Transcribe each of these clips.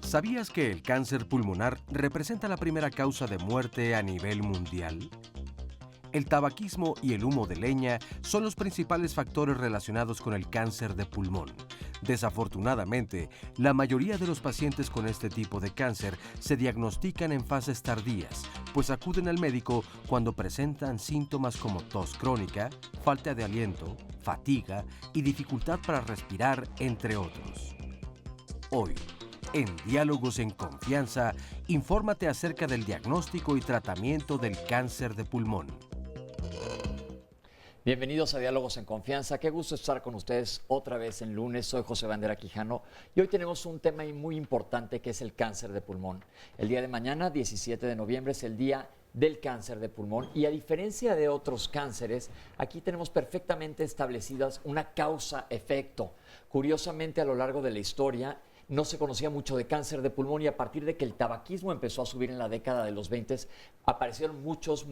¿Sabías que el cáncer pulmonar representa la primera causa de muerte a nivel mundial? El tabaquismo y el humo de leña son los principales factores relacionados con el cáncer de pulmón. Desafortunadamente, la mayoría de los pacientes con este tipo de cáncer se diagnostican en fases tardías, pues acuden al médico cuando presentan síntomas como tos crónica, falta de aliento, fatiga y dificultad para respirar, entre otros. Hoy, en Diálogos en Confianza, infórmate acerca del diagnóstico y tratamiento del cáncer de pulmón. Bienvenidos a Diálogos en Confianza. Qué gusto estar con ustedes otra vez en lunes. Soy José Bandera Quijano y hoy tenemos un tema muy importante que es el cáncer de pulmón. El día de mañana, 17 de noviembre, es el día del cáncer de pulmón y a diferencia de otros cánceres, aquí tenemos perfectamente establecidas una causa-efecto. Curiosamente, a lo largo de la historia, no se conocía mucho de cáncer de pulmón y a partir de que el tabaquismo empezó a subir en la década de los 20, aparecieron muchos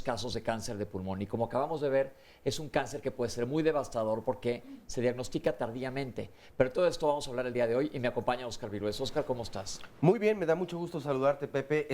casos de cáncer de pulmón. Y como acabamos de ver, es un cáncer que puede ser muy devastador porque se diagnostica tardíamente. Pero de todo esto vamos a hablar el día de hoy y me acompaña Óscar Virués. Óscar, ¿cómo estás? Muy bien, me da mucho gusto saludarte, Pepe.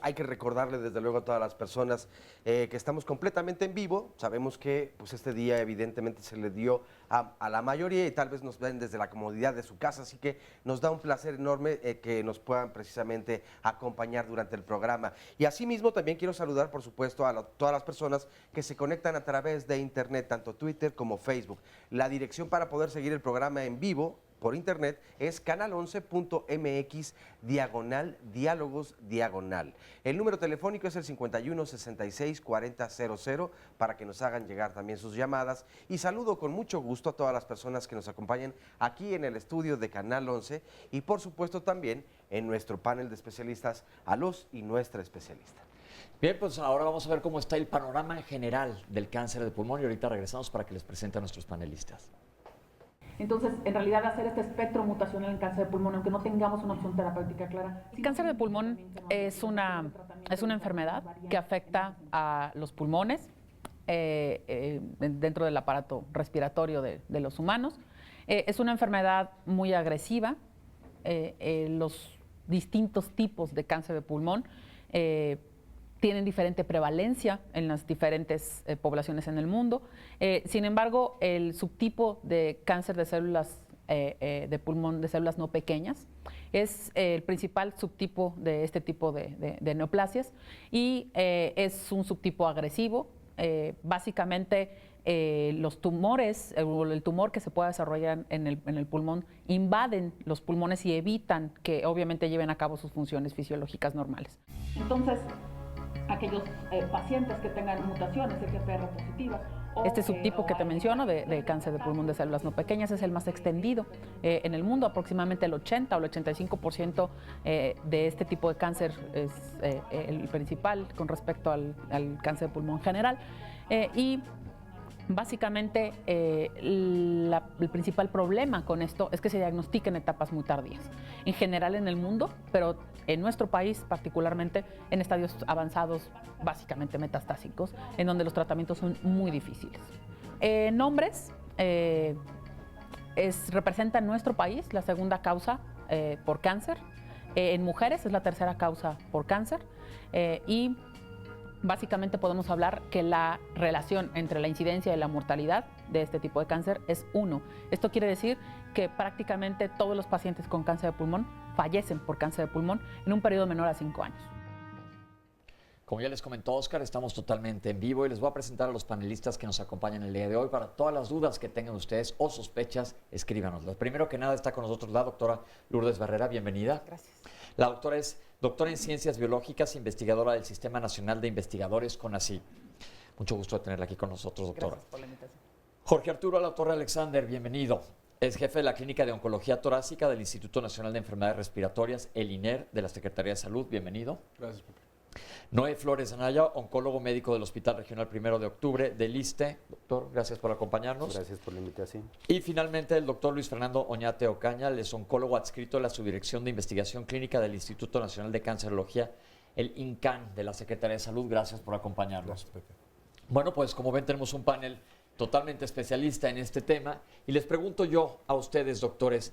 Hay que recordarle desde luego a todas las personas que estamos completamente en vivo. Sabemos que pues, este día evidentemente se le dio a la mayoría y tal vez nos ven desde la comodidad de su casa, así que nos da un placer enorme que nos puedan precisamente acompañar durante el programa. Y asimismo también quiero saludar, por supuesto, a todas las personas que se conectan a través de internet, tanto Twitter como Facebook. La dirección para poder seguir el programa en vivo por internet es canal11.mx/diálogos/. El número telefónico es el 51 66 40 00 para que nos hagan llegar también sus llamadas. Y saludo con mucho gusto a todas las personas que nos acompañan aquí en el estudio de Canal 11 y por supuesto también en nuestro panel de especialistas, a los y nuestra especialista. Bien, pues ahora vamos a ver cómo está el panorama en general del cáncer de pulmón y ahorita regresamos para que les presente a nuestros panelistas. Entonces, en realidad, hacer este espectro mutacional en cáncer de pulmón, aunque no tengamos una opción terapéutica clara. El cáncer de pulmón es una enfermedad que afecta a los pulmones dentro del aparato respiratorio de los humanos. Es una enfermedad muy agresiva. Los distintos tipos de cáncer de pulmón tienen diferente prevalencia en las diferentes poblaciones en el mundo. Sin embargo, el subtipo de cáncer de células de pulmón, de células no pequeñas, es el principal subtipo de este tipo de neoplasias y es un subtipo agresivo. Básicamente, los tumores, el tumor que se pueda desarrollar en el pulmón, invaden los pulmones y evitan que obviamente lleven a cabo sus funciones fisiológicas normales. Entonces, aquellos pacientes que tengan mutaciones FPR positivas. Este subtipo que te menciono de cáncer de pulmón de células no pequeñas es el más extendido en el mundo. Aproximadamente el 80 o el 85% de este tipo de cáncer es el principal con respecto al cáncer de pulmón general. Y básicamente, el principal problema con esto es que se diagnostica en etapas muy tardías, en general en el mundo, pero en nuestro país particularmente en estadios avanzados, básicamente metastásicos, en donde los tratamientos son muy difíciles. En hombres, representa en nuestro país la segunda causa por cáncer, en mujeres es la tercera causa por cáncer y básicamente podemos hablar que la relación entre la incidencia y la mortalidad de este tipo de cáncer es 1. Esto quiere decir que prácticamente todos los pacientes con cáncer de pulmón fallecen por cáncer de pulmón en un periodo menor a 5 años. Como ya les comentó Óscar, estamos totalmente en vivo y les voy a presentar a los panelistas que nos acompañan el día de hoy. Para todas las dudas que tengan ustedes o sospechas, escríbanoslas. Primero que nada está con nosotros la doctora Lourdes Barrera, bienvenida. Gracias. La doctora es doctora en Ciencias Biológicas, investigadora del Sistema Nacional de Investigadores, CONACYT. Mucho gusto de tenerla aquí con nosotros, doctora. Gracias por la invitación. Jorge Arturo La Torre Alexander, bienvenido. Es jefe de la Clínica de Oncología Torácica del Instituto Nacional de Enfermedades Respiratorias, el INER, de la Secretaría de Salud. Bienvenido. Gracias, Pepe. Noé Flores Anaya, oncólogo médico del Hospital Regional 1 de Octubre del ISSSTE. Doctor, gracias por acompañarnos. Gracias por la invitación. Y finalmente el doctor Luis Fernando Oñate Ocaña, él es oncólogo adscrito a la Subdirección de Investigación Clínica del Instituto Nacional de Cancerología, el INCAN, de la Secretaría de Salud. Gracias por acompañarnos. Gracias, Pepe. Bueno, pues como ven tenemos un panel totalmente especialista en este tema y les pregunto yo a ustedes, doctores,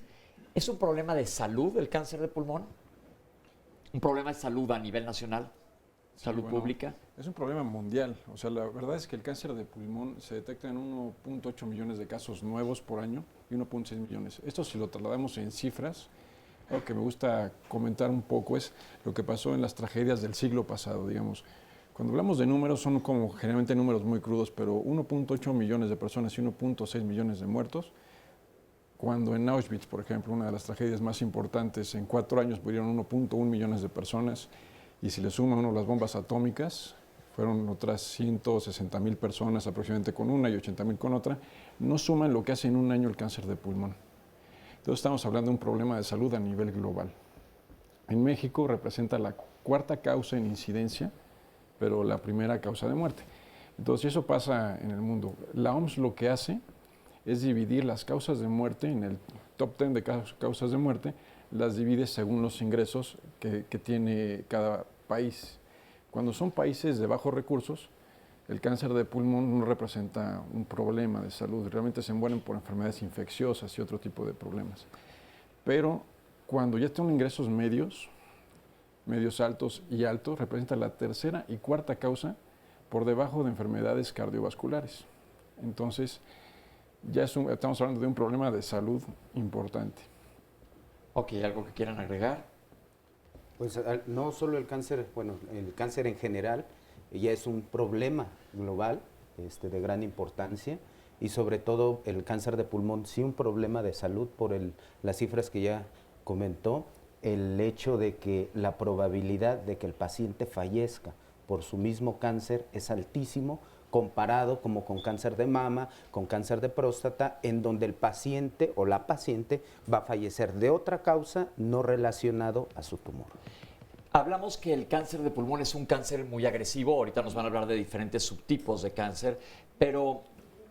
¿es un problema de salud el cáncer de pulmón? ¿Un problema de salud a nivel nacional? ¿Salud pública? Es un problema mundial. O sea, la verdad es que el cáncer de pulmón se detecta en 1.8 millones de casos nuevos por año y 1.6 millones. Esto si lo trasladamos en cifras, algo que me gusta comentar un poco es lo que pasó en las tragedias del siglo pasado, digamos. Cuando hablamos de números son como generalmente números muy crudos, pero 1.8 millones de personas y 1.6 millones de muertos. Cuando en Auschwitz, por ejemplo, una de las tragedias más importantes, en 4 años murieron 1.1 millones de personas. Y si le suma uno las bombas atómicas, fueron otras 160,000 personas aproximadamente con una y 80,000 con otra, no suman lo que hace en un año el cáncer de pulmón. Entonces estamos hablando de un problema de salud a nivel global. En México representa la 4ª causa en incidencia, pero la primera causa de muerte. Entonces eso pasa en el mundo. La OMS lo que hace es dividir las causas de muerte en el top 10 de causas de muerte, las divide según los ingresos que tiene cada país. Cuando son países de bajos recursos, el cáncer de pulmón no representa un problema de salud, realmente se mueren por enfermedades infecciosas y otro tipo de problemas. Pero cuando ya tienen ingresos medios altos y altos, representa la 3ª y 4ª causa por debajo de enfermedades cardiovasculares. Entonces, ya estamos hablando de un problema de salud importante. Ok, ¿algo que quieran agregar? Pues no solo el cáncer, bueno, el cáncer en general ya es un problema global de gran importancia y sobre todo el cáncer de pulmón sí un problema de salud por las cifras que ya comentó, el hecho de que la probabilidad de que el paciente fallezca por su mismo cáncer es altísimo, comparado como con cáncer de mama, con cáncer de próstata, en donde el paciente o la paciente va a fallecer de otra causa no relacionado a su tumor. Hablamos que el cáncer de pulmón es un cáncer muy agresivo, ahorita nos van a hablar de diferentes subtipos de cáncer, pero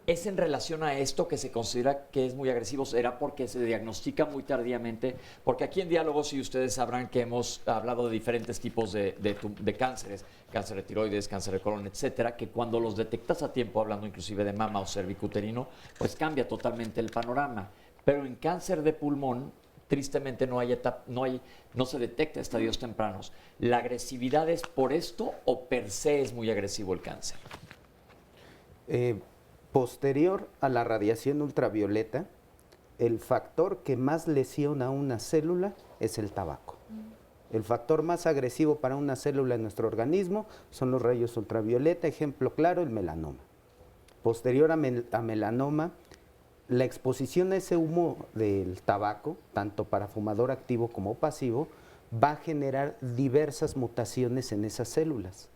¿es en relación a esto que se considera que es muy agresivo? ¿Será porque se diagnostica muy tardíamente? Porque aquí en Diálogos, si ustedes sabrán que hemos hablado de diferentes tipos de cánceres, cáncer de tiroides, cáncer de colon, etcétera, que cuando los detectas a tiempo, hablando inclusive de mama o cervicuterino, pues cambia totalmente el panorama. Pero en cáncer de pulmón, tristemente no se detecta estadios tempranos. ¿La agresividad es por esto o per se es muy agresivo el cáncer? Posterior a la radiación ultravioleta, el factor que más lesiona a una célula es el tabaco. El factor más agresivo para una célula en nuestro organismo son los rayos ultravioleta, ejemplo claro, el melanoma. Posterior a melanoma, la exposición a ese humo del tabaco, tanto para fumador activo como pasivo, va a generar diversas mutaciones en esas células,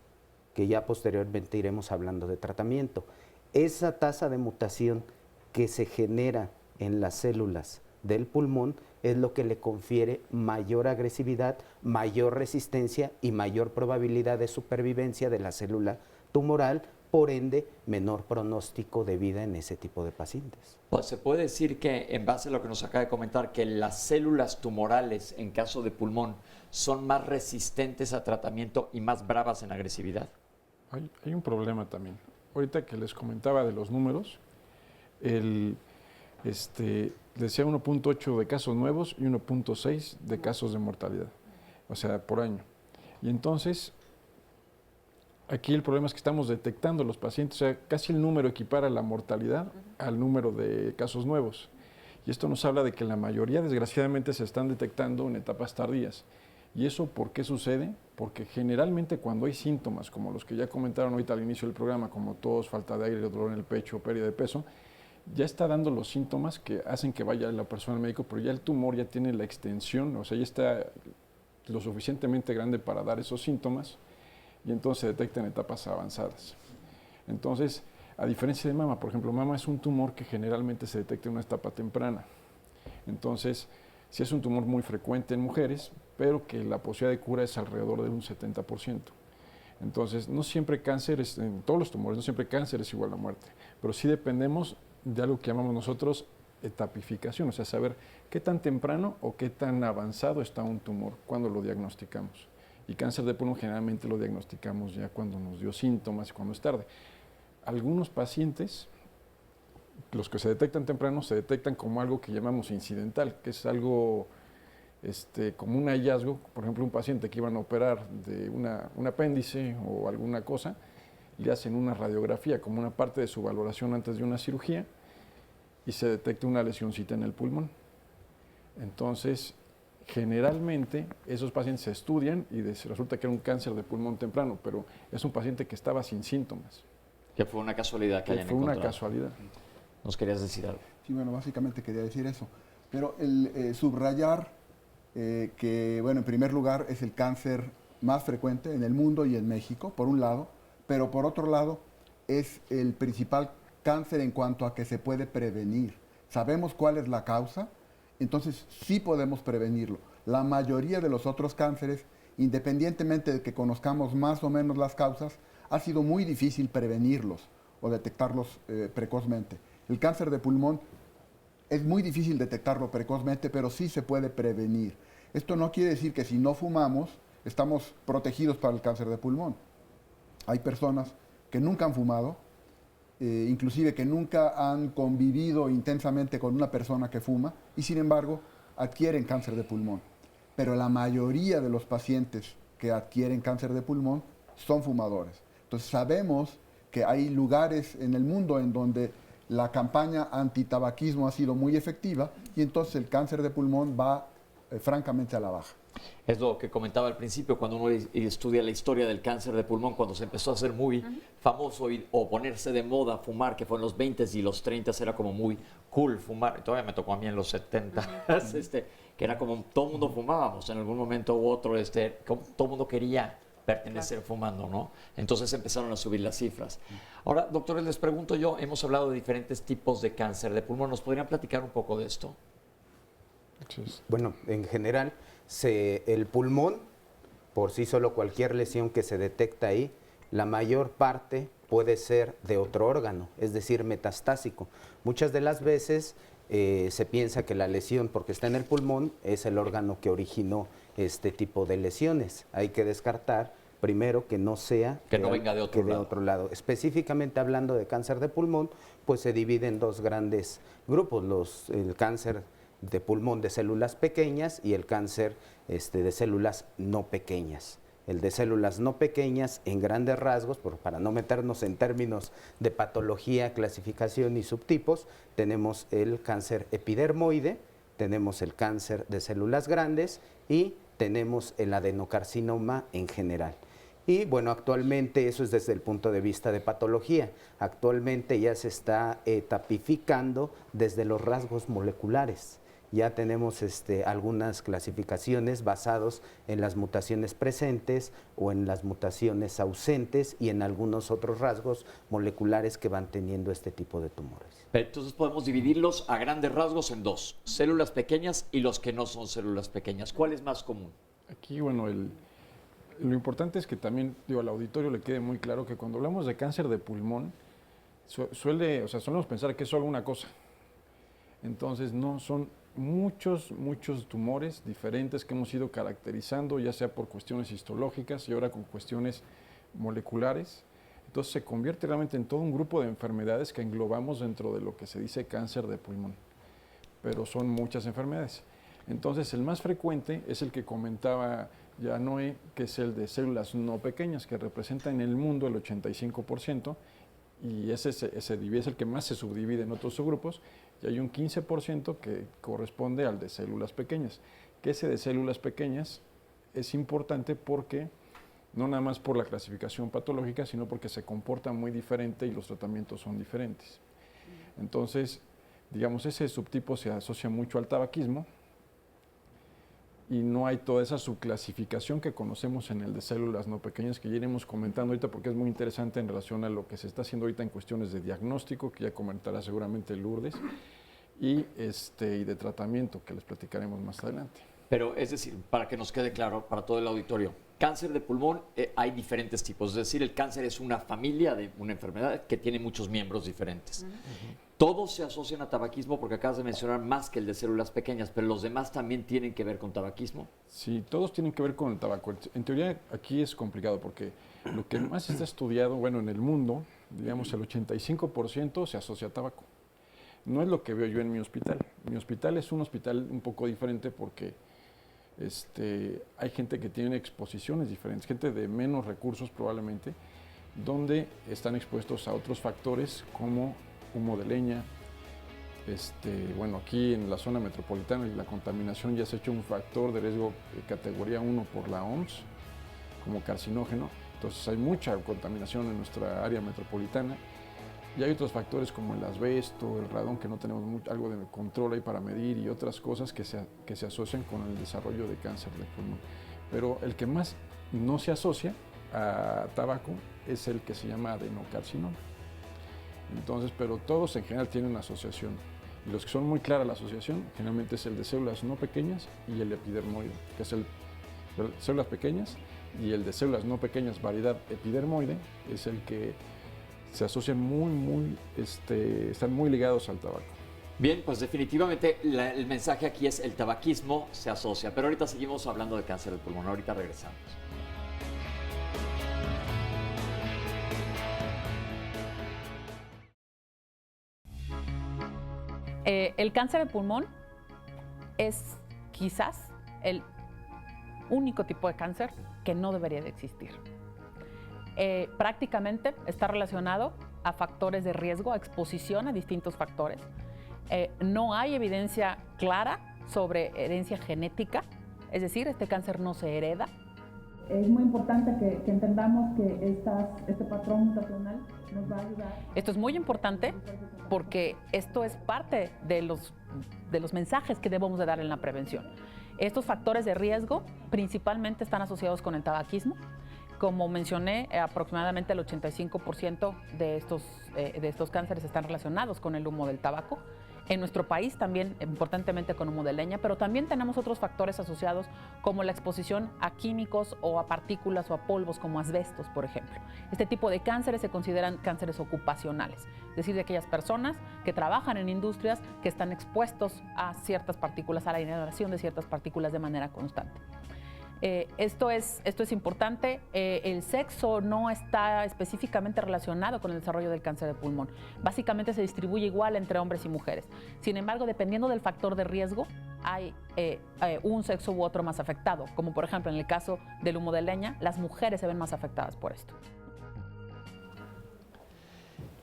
que ya posteriormente iremos hablando de tratamiento. Esa tasa de mutación que se genera en las células del pulmón es lo que le confiere mayor agresividad, mayor resistencia y mayor probabilidad de supervivencia de la célula tumoral, por ende, menor pronóstico de vida en ese tipo de pacientes. Pues se puede decir que, en base a lo que nos acaba de comentar, que las células tumorales, en caso de pulmón, son más resistentes a tratamiento y más bravas en agresividad. Hay un problema también. Ahorita que les comentaba de los números, decía 1.8 de casos nuevos y 1.6 de casos de mortalidad, o sea, por año. Y entonces, aquí el problema es que estamos detectando los pacientes, o sea, casi el número equipara la mortalidad al número de casos nuevos. Y esto nos habla de que la mayoría, desgraciadamente, se están detectando en etapas tardías. ¿Y eso por qué sucede? Porque generalmente cuando hay síntomas, como los que ya comentaron ahorita al inicio del programa, como tos, falta de aire, dolor en el pecho, pérdida de peso, ya está dando los síntomas que hacen que vaya la persona al médico, pero ya el tumor ya tiene la extensión, o sea, ya está lo suficientemente grande para dar esos síntomas y entonces se detecta en etapas avanzadas. Entonces, a diferencia de mama, por ejemplo, mama es un tumor que generalmente se detecta en una etapa temprana. Entonces, sí es un tumor muy frecuente en mujeres, pero que la posibilidad de cura es alrededor de un 70%. Entonces, no siempre cáncer, en todos los tumores, no siempre cáncer es igual a muerte, pero sí dependemos de algo que llamamos nosotros etapificación, o sea, saber qué tan temprano o qué tan avanzado está un tumor cuando lo diagnosticamos. Y cáncer de pulmón generalmente lo diagnosticamos ya cuando nos dio síntomas y cuando es tarde. Algunos pacientes, los que se detectan temprano, se detectan como algo que llamamos incidental, que es algo como un hallazgo. Por ejemplo, un paciente que iban a operar de un apéndice o alguna cosa, le hacen una radiografía como una parte de su valoración antes de una cirugía y se detecta una lesioncita en el pulmón. Entonces, generalmente esos pacientes se estudian y resulta que era un cáncer de pulmón temprano, pero es un paciente que estaba sin síntomas. Que fue una casualidad que hayan Fue encontrado. una casualidad. ¿Nos querías decir algo? Sí, bueno, básicamente quería decir eso. Pero el subrayar que, bueno, en primer lugar es el cáncer más frecuente en el mundo y en México, por un lado, pero por otro lado es el principal cáncer en cuanto a que se puede prevenir. Sabemos cuál es la causa, entonces sí podemos prevenirlo. La mayoría de los otros cánceres, independientemente de que conozcamos más o menos las causas, ha sido muy difícil prevenirlos o detectarlos precozmente. El cáncer de pulmón es muy difícil detectarlo precozmente, pero sí se puede prevenir. Esto no quiere decir que si no fumamos, estamos protegidos para el cáncer de pulmón. Hay personas que nunca han fumado, inclusive que nunca han convivido intensamente con una persona que fuma y sin embargo adquieren cáncer de pulmón. Pero la mayoría de los pacientes que adquieren cáncer de pulmón son fumadores. Entonces sabemos que hay lugares en el mundo en donde la campaña antitabaquismo ha sido muy efectiva y entonces el cáncer de pulmón va francamente a la baja. Es lo que comentaba al principio, cuando uno estudia la historia del cáncer de pulmón, cuando se empezó a hacer muy famoso o ponerse de moda fumar, que fue en los 20s y los 30s, era como muy cool fumar. Todavía me tocó a mí en los 70s, que era como todo el mundo fumábamos en algún momento u otro, todo el mundo quería pertenecer fumando, ¿no? Entonces empezaron a subir las cifras. Ahora, doctores, les pregunto yo, hemos hablado de diferentes tipos de cáncer de pulmón, ¿nos podrían platicar un poco de esto? Bueno, en general, el pulmón, por sí solo cualquier lesión que se detecta ahí, la mayor parte puede ser de otro órgano, es decir, metastásico. Muchas de las veces se piensa que la lesión, porque está en el pulmón, es el órgano que originó este tipo de lesiones. Hay que descartar primero que no sea que no venga de otro lado. Específicamente hablando de cáncer de pulmón, pues se divide en dos grandes grupos, el cáncer de pulmón de células pequeñas y el cáncer de células no pequeñas. El de células no pequeñas, en grandes rasgos, para no meternos en términos de patología, clasificación y subtipos, tenemos el cáncer epidermoide, tenemos el cáncer de células grandes y tenemos el adenocarcinoma en general. Y bueno, actualmente eso es desde el punto de vista de patología. Actualmente ya se está etapificando desde los rasgos moleculares. Ya tenemos algunas clasificaciones basadas en las mutaciones presentes o en las mutaciones ausentes y en algunos otros rasgos moleculares que van teniendo este tipo de tumores. Pero entonces podemos dividirlos a grandes rasgos en dos, células pequeñas y los que no son células pequeñas. ¿Cuál es más común? Aquí, bueno, lo importante es que también, al auditorio le quede muy claro que cuando hablamos de cáncer de pulmón, solemos pensar que es solo una cosa. Entonces, no, son muchos tumores diferentes que hemos ido caracterizando, ya sea por cuestiones histológicas y ahora con cuestiones moleculares. Entonces se convierte realmente en todo un grupo de enfermedades que englobamos dentro de lo que se dice cáncer de pulmón. Pero son muchas enfermedades. Entonces el más frecuente es el que comentaba ya Noé, que es el de células no pequeñas, que representa en el mundo el 85%, y ese es el que más se subdivide en otros subgrupos, y hay un 15% que corresponde al de células pequeñas, que ese de células pequeñas es importante porque, no nada más por la clasificación patológica, sino porque se comporta muy diferente y los tratamientos son diferentes. Entonces, digamos, ese subtipo se asocia mucho al tabaquismo y no hay toda esa subclasificación que conocemos en el de células no pequeñas, que ya iremos comentando ahorita porque es muy interesante en relación a lo que se está haciendo ahorita en cuestiones de diagnóstico, que ya comentará seguramente Lourdes, y de tratamiento que les platicaremos más adelante. Pero es decir, para que nos quede claro para todo el auditorio, cáncer de pulmón hay diferentes tipos. Es decir, el cáncer es una familia de una enfermedad que tiene muchos miembros diferentes. Todos se asocian a tabaquismo porque acabas de mencionar más que el de células pequeñas, pero los demás también tienen que ver con tabaquismo. Sí, todos tienen que ver con el tabaco. En teoría aquí es complicado porque lo que más está estudiado, bueno, en el mundo, digamos el 85% se asocia a tabaco. No es lo que veo yo en mi hospital. Mi hospital es un hospital un poco diferente porque hay gente que tiene exposiciones diferentes, gente de menos recursos probablemente, donde están expuestos a otros factores como humo de leña. Bueno, aquí en la zona metropolitana la contaminación ya se ha hecho un factor de riesgo de categoría 1 por la OMS como carcinógeno. Entonces hay mucha contaminación en nuestra área metropolitana. Y hay otros factores como el asbesto, el radón, que no tenemos algo de control ahí para medir, y otras cosas que se asocian con el desarrollo de cáncer de pulmón. Pero el que más no se asocia a tabaco es el que se llama adenocarcinoma. Entonces, pero todos en general tienen una asociación. Y los que son muy claras la asociación, generalmente es el de células no pequeñas y el epidermoide, que es el de células pequeñas, y el de células no pequeñas, variedad epidermoide, es el que se asocian están muy ligados al tabaco. Bien, pues definitivamente el mensaje aquí es el tabaquismo se asocia, pero ahorita seguimos hablando de cáncer de pulmón, ahorita regresamos. El cáncer de pulmón es quizás el único tipo de cáncer que no debería de existir. Prácticamente está relacionado a factores de riesgo, a exposición a distintos factores. No hay evidencia clara sobre herencia genética, es decir, este cáncer no se hereda. Es muy importante que entendamos que este patrón mutacional nos va a ayudar. Esto es muy importante porque esto es parte de los mensajes que debemos de dar en la prevención. Estos factores de riesgo principalmente están asociados con el tabaquismo. Como mencioné, aproximadamente el 85% de estos cánceres están relacionados con el humo del tabaco. En nuestro país también, importantemente con humo de leña, pero también tenemos otros factores asociados como la exposición a químicos o a partículas o a polvos como asbestos, por ejemplo. Este tipo de cánceres se consideran cánceres ocupacionales, es decir, de aquellas personas que trabajan en industrias que están expuestos a ciertas partículas, a la inhalación de ciertas partículas de manera constante. Esto es importante. El sexo no está específicamente relacionado con el desarrollo del cáncer de pulmón. Básicamente se distribuye igual entre hombres y mujeres. Sin embargo, dependiendo del factor de riesgo, hay un sexo u otro más afectado. Como por ejemplo en el caso del humo de leña, las mujeres se ven más afectadas por esto.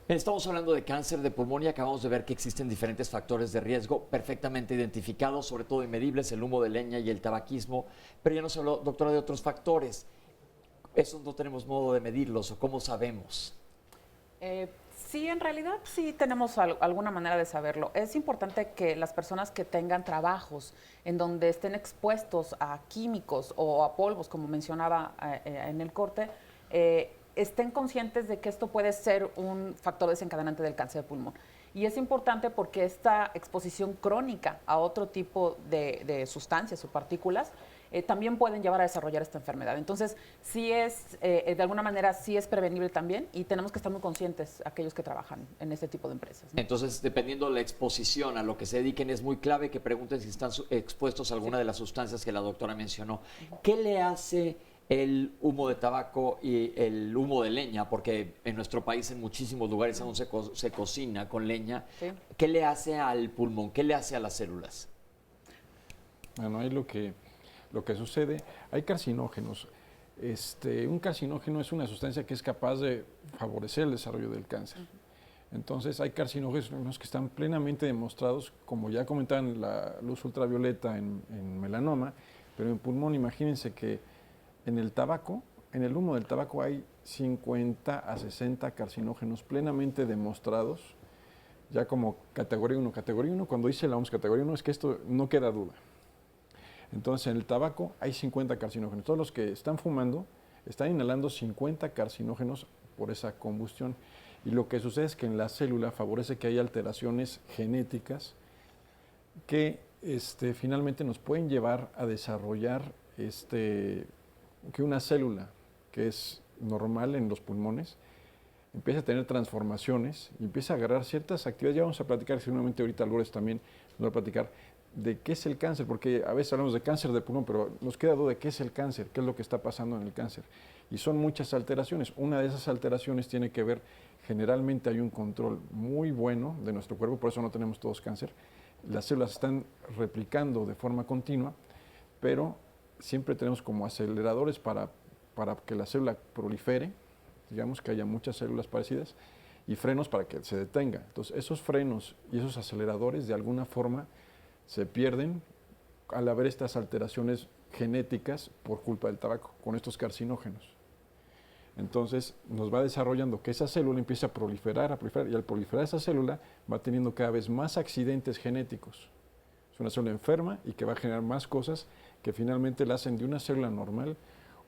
Estamos hablando de cáncer de pulmón y acabamos de ver que existen diferentes factores de riesgo perfectamente identificados, sobre todo inmedibles, el humo de leña y el tabaquismo, pero ya nos habló, doctora, de otros factores. Esos no tenemos modo de medirlos, ¿o cómo sabemos? Sí, en realidad sí tenemos alguna manera de saberlo. Es importante que las personas que tengan trabajos en donde estén expuestos a químicos o a polvos, como mencionaba en el corte, estén conscientes de que esto puede ser un factor desencadenante del cáncer de pulmón. Y es importante porque esta exposición crónica a otro tipo de sustancias o partículas también pueden llevar a desarrollar esta enfermedad. Entonces, sí es, de alguna manera, sí es prevenible también y tenemos que estar muy conscientes aquellos que trabajan en este tipo de empresas, ¿no? Entonces, dependiendo de la exposición a lo que se dediquen, es muy clave que pregunten si están expuestos a alguna de las sustancias que la doctora mencionó. ¿Qué le hace el humo de tabaco y el humo de leña? Porque en nuestro país en muchísimos lugares aún se cocina con leña. Sí. ¿Qué le hace al pulmón? ¿Qué le hace a las células? Bueno, ahí lo que sucede, hay carcinógenos. Un carcinógeno es una sustancia que es capaz de favorecer el desarrollo del cáncer. Entonces hay carcinógenos que están plenamente demostrados, como ya comentaban, la luz ultravioleta en melanoma, pero en pulmón imagínense que en el tabaco, en el humo del tabaco hay 50 a 60 carcinógenos plenamente demostrados, ya como categoría 1. Categoría 1, cuando dice la OMS categoría 1, es que esto no queda duda. Entonces, en el tabaco hay 50 carcinógenos. Todos los que están fumando están inhalando 50 carcinógenos por esa combustión. Y lo que sucede es que en la célula favorece que haya alteraciones genéticas que finalmente nos pueden llevar a desarrollar que una célula que es normal en los pulmones empieza a tener transformaciones y empieza a agarrar ciertas actividades. Ya vamos a platicar, seguramente ahorita Lourdes también nos va a platicar de qué es el cáncer, porque a veces hablamos de cáncer de pulmón, pero nos queda duda de qué es el cáncer, qué es lo que está pasando en el cáncer. Y son muchas alteraciones. Una de esas alteraciones tiene que ver, generalmente hay un control muy bueno de nuestro cuerpo, por eso no tenemos todos cáncer. Las células están replicando de forma continua, pero siempre tenemos como aceleradores para que la célula prolifere, digamos que haya muchas células parecidas, y frenos para que se detenga. Entonces, esos frenos y esos aceleradores de alguna forma se pierden al haber estas alteraciones genéticas por culpa del tabaco, con estos carcinógenos. Entonces, nos va desarrollando que esa célula empieza a proliferar, y al proliferar esa célula va teniendo cada vez más accidentes genéticos. Es una célula enferma y que va a generar más cosas que finalmente la hacen de una célula normal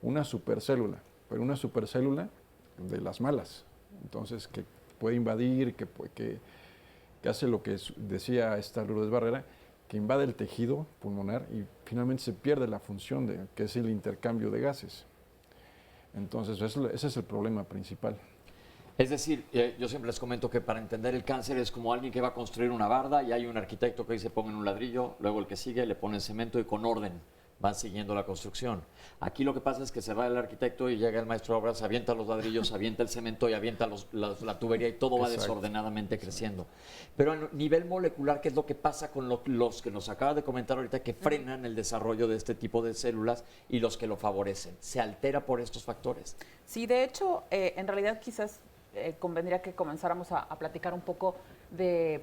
una supercélula, pero una supercélula de las malas. Entonces, que puede invadir, que hace lo que decía esta Lourdes Barrera, que invade el tejido pulmonar y finalmente se pierde la función que es el intercambio de gases. Entonces, ese es el problema principal. Es decir, yo siempre les comento que para entender el cáncer es como alguien que va a construir una barda y hay un arquitecto que dice pongan un ladrillo, luego el que sigue le pone cemento y con orden van siguiendo la construcción. Aquí lo que pasa es que se va el arquitecto y llega el maestro de obras, avienta los ladrillos, avienta el cemento y avienta la tubería y todo va desordenadamente creciendo. Pero a nivel molecular, ¿qué es lo que pasa con los que nos acaba de comentar ahorita que frenan el desarrollo de este tipo de células y los que lo favorecen? ¿Se altera por estos factores? Sí, de hecho, en realidad quizás convendría que comenzáramos a platicar un poco de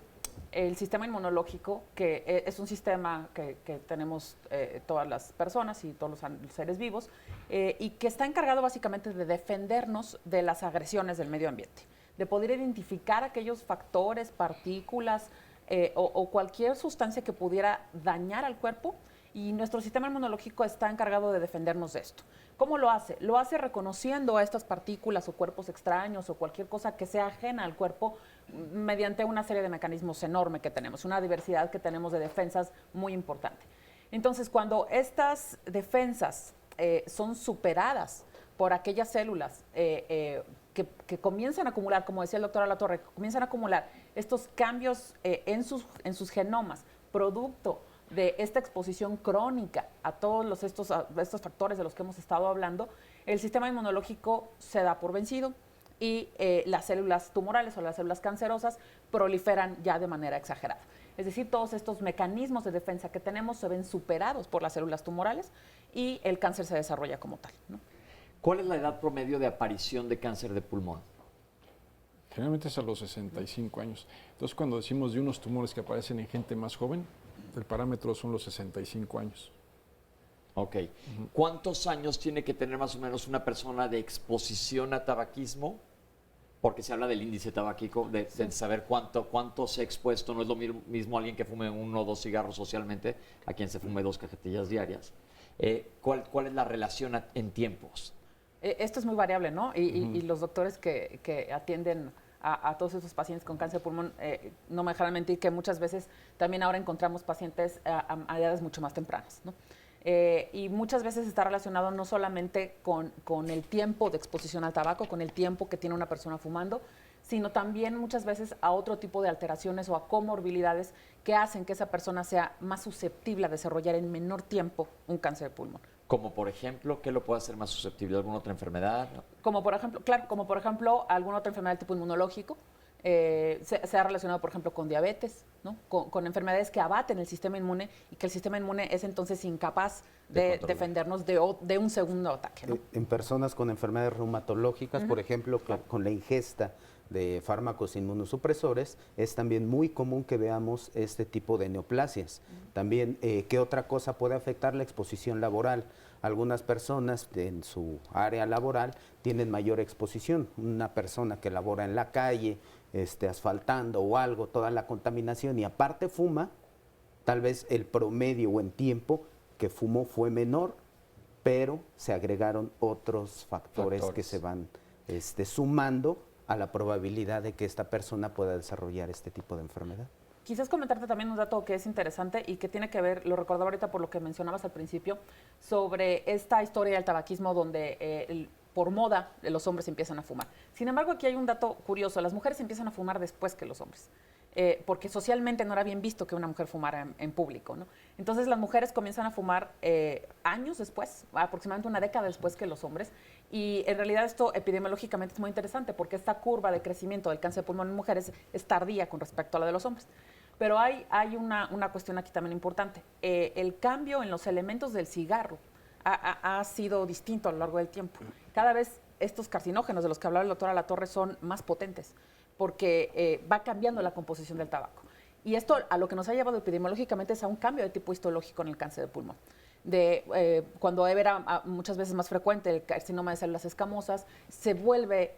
el sistema inmunológico, que es un sistema que tenemos todas las personas y todos los seres vivos, y que está encargado básicamente de defendernos de las agresiones del medio ambiente, de poder identificar aquellos factores, partículas o cualquier sustancia que pudiera dañar al cuerpo, y nuestro sistema inmunológico está encargado de defendernos de esto. ¿Cómo lo hace? Lo hace reconociendo a estas partículas o cuerpos extraños o cualquier cosa que sea ajena al cuerpo mediante una serie de mecanismos enorme que tenemos, una diversidad que tenemos de defensas muy importante. Entonces, cuando estas defensas son superadas por aquellas células que comienzan a acumular, como decía el doctor Alatorre, comienzan a acumular estos cambios en sus genomas, producto de esta exposición crónica a todos estos factores de los que hemos estado hablando, el sistema inmunológico se da por vencido y las células tumorales o las células cancerosas proliferan ya de manera exagerada. Es decir, todos estos mecanismos de defensa que tenemos se ven superados por las células tumorales y el cáncer se desarrolla como tal, ¿no? ¿Cuál es la edad promedio de aparición de cáncer de pulmón? Generalmente es a los 65 años. Entonces, cuando decimos de unos tumores que aparecen en gente más joven, el parámetro son los 65 años. Ok. ¿Cuántos años tiene que tener más o menos una persona de exposición a tabaquismo? Porque se habla del índice tabáquico, de saber cuánto se ha expuesto. No es lo mismo alguien que fume 1 o 2 cigarros socialmente a quien se fume 2 cajetillas diarias. ¿Cuál es la relación en tiempos? Esto es muy variable, ¿no? Y los doctores que atienden a todos esos pacientes con cáncer de pulmón, no me dejarán mentir que muchas veces también ahora encontramos pacientes a edades mucho más tempranas, ¿no? Y muchas veces está relacionado no solamente con el tiempo de exposición al tabaco, con el tiempo que tiene una persona fumando, sino también muchas veces a otro tipo de alteraciones o a comorbilidades que hacen que esa persona sea más susceptible a desarrollar en menor tiempo un cáncer de pulmón. Como por ejemplo, ¿qué lo puede hacer más susceptible? ¿Alguna otra enfermedad? Como por ejemplo, alguna otra enfermedad del tipo inmunológico. Se ha relacionado, por ejemplo, con diabetes, ¿no? Con enfermedades que abaten el sistema inmune y que el sistema inmune es entonces incapaz de defendernos de un segundo ataque, ¿no? En personas con enfermedades reumatológicas, por ejemplo, con la ingesta de fármacos inmunosupresores, es también muy común que veamos este tipo de neoplasias. También, ¿qué otra cosa puede afectar la exposición laboral? Algunas personas en su área laboral tienen mayor exposición. Una persona que labora en la calle, asfaltando o algo, toda la contaminación y aparte fuma, tal vez el promedio o en tiempo que fumó fue menor, pero se agregaron otros factores que se van sumando a la probabilidad de que esta persona pueda desarrollar este tipo de enfermedad. Quizás comentarte también un dato que es interesante y que tiene que ver, lo recordaba ahorita por lo que mencionabas al principio, sobre esta historia del tabaquismo donde por moda los hombres empiezan a fumar. Sin embargo, aquí hay un dato curioso, las mujeres empiezan a fumar después que los hombres. Porque socialmente no era bien visto que una mujer fumara en público, ¿no? Entonces las mujeres comienzan a fumar años después, aproximadamente una década después que los hombres, y en realidad esto epidemiológicamente es muy interesante porque esta curva de crecimiento del cáncer de pulmón en mujeres es tardía con respecto a la de los hombres. Pero hay una cuestión aquí también importante. El cambio en los elementos del cigarro ha sido distinto a lo largo del tiempo. Cada vez estos carcinógenos de los que hablaba el doctor Alatorre son más potentes, porque va cambiando la composición del tabaco. Y esto a lo que nos ha llevado epidemiológicamente es a un cambio de tipo histológico en el cáncer de pulmón. Cuando era muchas veces más frecuente el carcinoma de células escamosas, se vuelve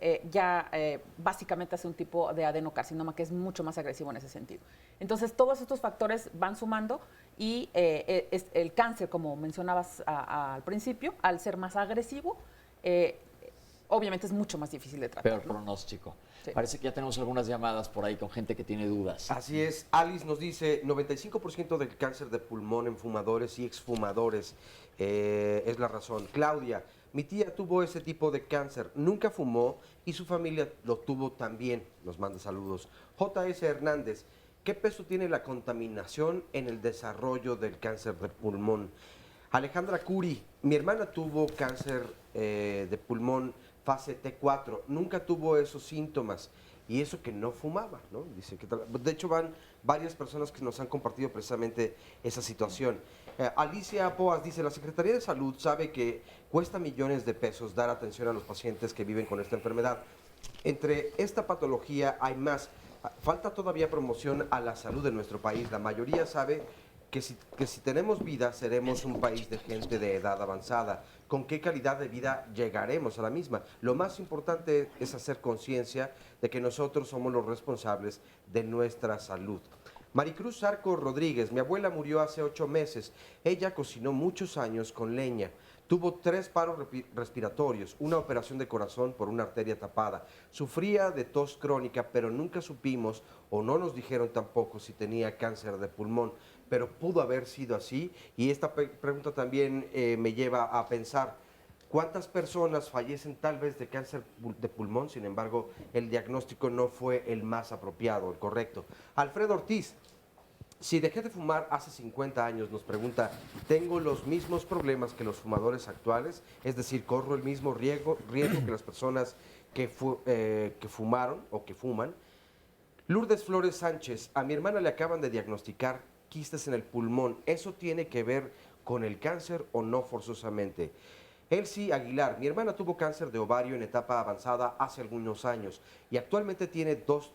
básicamente hacia un tipo de adenocarcinoma que es mucho más agresivo en ese sentido. Entonces, todos estos factores van sumando y el cáncer, como mencionabas al principio, al ser más agresivo, obviamente es mucho más difícil de tratar. Peor pronóstico. Sí. Parece que ya tenemos algunas llamadas por ahí con gente que tiene dudas. Así es. Alice nos dice, 95% del cáncer de pulmón en fumadores y exfumadores es la razón. Claudia, mi tía tuvo ese tipo de cáncer, nunca fumó y su familia lo tuvo también. Nos manda saludos. J.S. Hernández, ¿qué peso tiene la contaminación en el desarrollo del cáncer de pulmón? Alejandra Curi, mi hermana tuvo cáncer de pulmón fase T4, nunca tuvo esos síntomas y eso que no fumaba, ¿no? Dice que de hecho van varias personas que nos han compartido precisamente esa situación. Alicia Poas dice, la Secretaría de Salud sabe que cuesta millones de pesos dar atención a los pacientes que viven con esta enfermedad. Entre esta patología hay más. Falta todavía promoción a la salud de nuestro país. La mayoría sabe que si tenemos vida, seremos un país de gente de edad avanzada. ¿Con qué calidad de vida llegaremos a la misma? Lo más importante es hacer conciencia de que nosotros somos los responsables de nuestra salud. Maricruz Zarco Rodríguez, mi abuela murió hace 8 meses. Ella cocinó muchos años con leña. Tuvo 3 paros respiratorios, una operación de corazón por una arteria tapada. Sufría de tos crónica, pero nunca supimos o no nos dijeron tampoco si tenía cáncer de pulmón. Pero pudo haber sido así y esta pregunta también me lleva a pensar cuántas personas fallecen tal vez de cáncer de pulmón, sin embargo el diagnóstico no fue el más apropiado, el correcto. Alfredo Ortiz, si dejé de fumar hace 50 años, nos pregunta, ¿tengo los mismos problemas que los fumadores actuales? Es decir, ¿corro el mismo riesgo que las personas que fumaron o que fuman? Lourdes Flores Sánchez, a mi hermana le acaban de diagnosticar quistes en el pulmón. ¿Eso tiene que ver con el cáncer o no forzosamente? Elsie Aguilar, mi hermana tuvo cáncer de ovario en etapa avanzada hace algunos años y actualmente tiene tos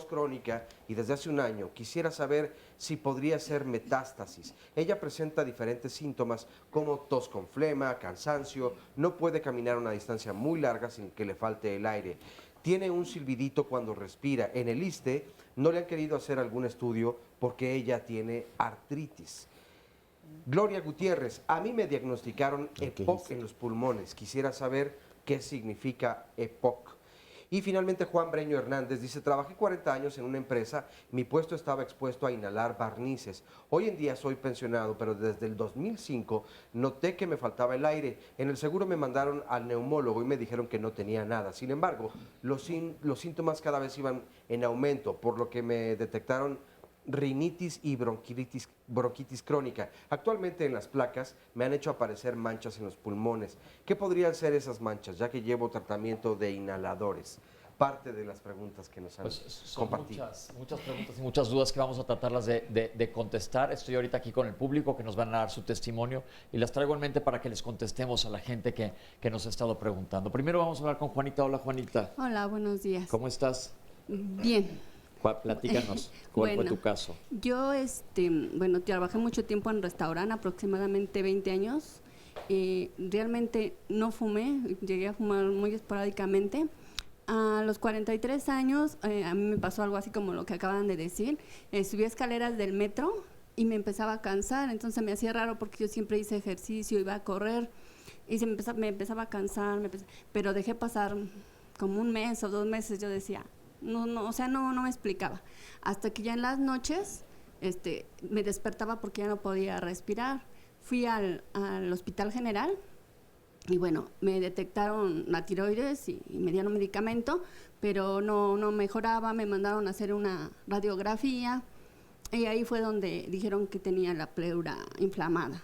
crónica y desde hace un año. Quisiera saber si podría ser metástasis. Ella presenta diferentes síntomas como tos con flema, cansancio, no puede caminar a una distancia muy larga sin que le falte el aire. Tiene un silbidito cuando respira. En el ISSSTE no le han querido hacer algún estudio porque ella tiene artritis. Gloria Gutiérrez, a mí me diagnosticaron EPOC en los pulmones. Quisiera saber qué significa EPOC. Y finalmente Juan Breño Hernández dice, trabajé 40 años en una empresa, mi puesto estaba expuesto a inhalar barnices. Hoy en día soy pensionado, pero desde el 2005 noté que me faltaba el aire. En el seguro me mandaron al neumólogo y me dijeron que no tenía nada. Sin embargo, los síntomas cada vez iban en aumento, por lo que me detectaron rinitis y bronquitis crónica. Actualmente en las placas me han hecho aparecer manchas en los pulmones. ¿Qué podrían ser esas manchas, ya que llevo tratamiento de inhaladores? Parte de las preguntas que nos han compartido. Muchas preguntas y muchas dudas que vamos a tratarlas de contestar. Estoy ahorita aquí con el público que nos van a dar su testimonio y las traigo en mente para que les contestemos a la gente que nos ha estado preguntando. Primero vamos a hablar con Juanita. Hola, Juanita. Hola, buenos días. ¿Cómo estás? Bien. Platícanos, ¿cuál fue tu caso? Yo, trabajé mucho tiempo en restaurante, aproximadamente 20 años. Realmente no fumé, llegué a fumar muy esporádicamente. A los 43 años, a mí me pasó algo así como lo que acaban de decir. Subí escaleras del metro y me empezaba a cansar, entonces me hacía raro porque yo siempre hice ejercicio, iba a correr y me empezaba a cansar, pero dejé pasar como un mes o 2 meses, yo decía, o sea, no me explicaba. Hasta que ya en las noches me despertaba porque ya no podía respirar. Fui al Hospital General y bueno, me detectaron la tiroides y me dieron medicamento, pero no mejoraba, me mandaron a hacer una radiografía y ahí fue donde dijeron que tenía la pleura inflamada.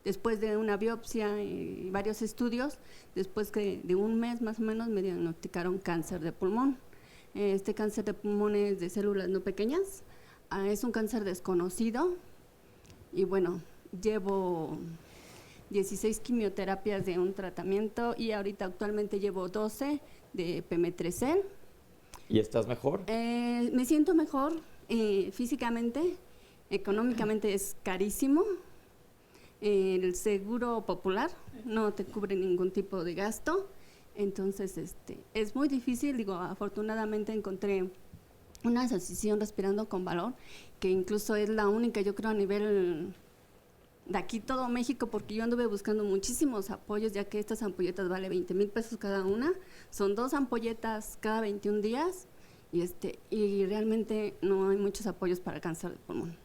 Después de una biopsia y varios estudios, después de un mes más o menos me diagnosticaron cáncer de pulmón. Este cáncer de pulmón es de células no pequeñas, es un cáncer desconocido y bueno, llevo 16 quimioterapias de un tratamiento y ahorita actualmente llevo 12 de Pemetrexed. ¿Y estás mejor? Me siento mejor físicamente, económicamente es carísimo. El seguro popular no te cubre ningún tipo de gasto, entonces es muy difícil. Digo, afortunadamente encontré una asociación Respirando con Valor, que incluso es la única, yo creo, a nivel de aquí todo México, porque yo anduve buscando muchísimos apoyos, ya que estas ampolletas vale 20,000 pesos cada una, son 2 ampolletas cada 21 días, y realmente no hay muchos apoyos para el cáncer de pulmón.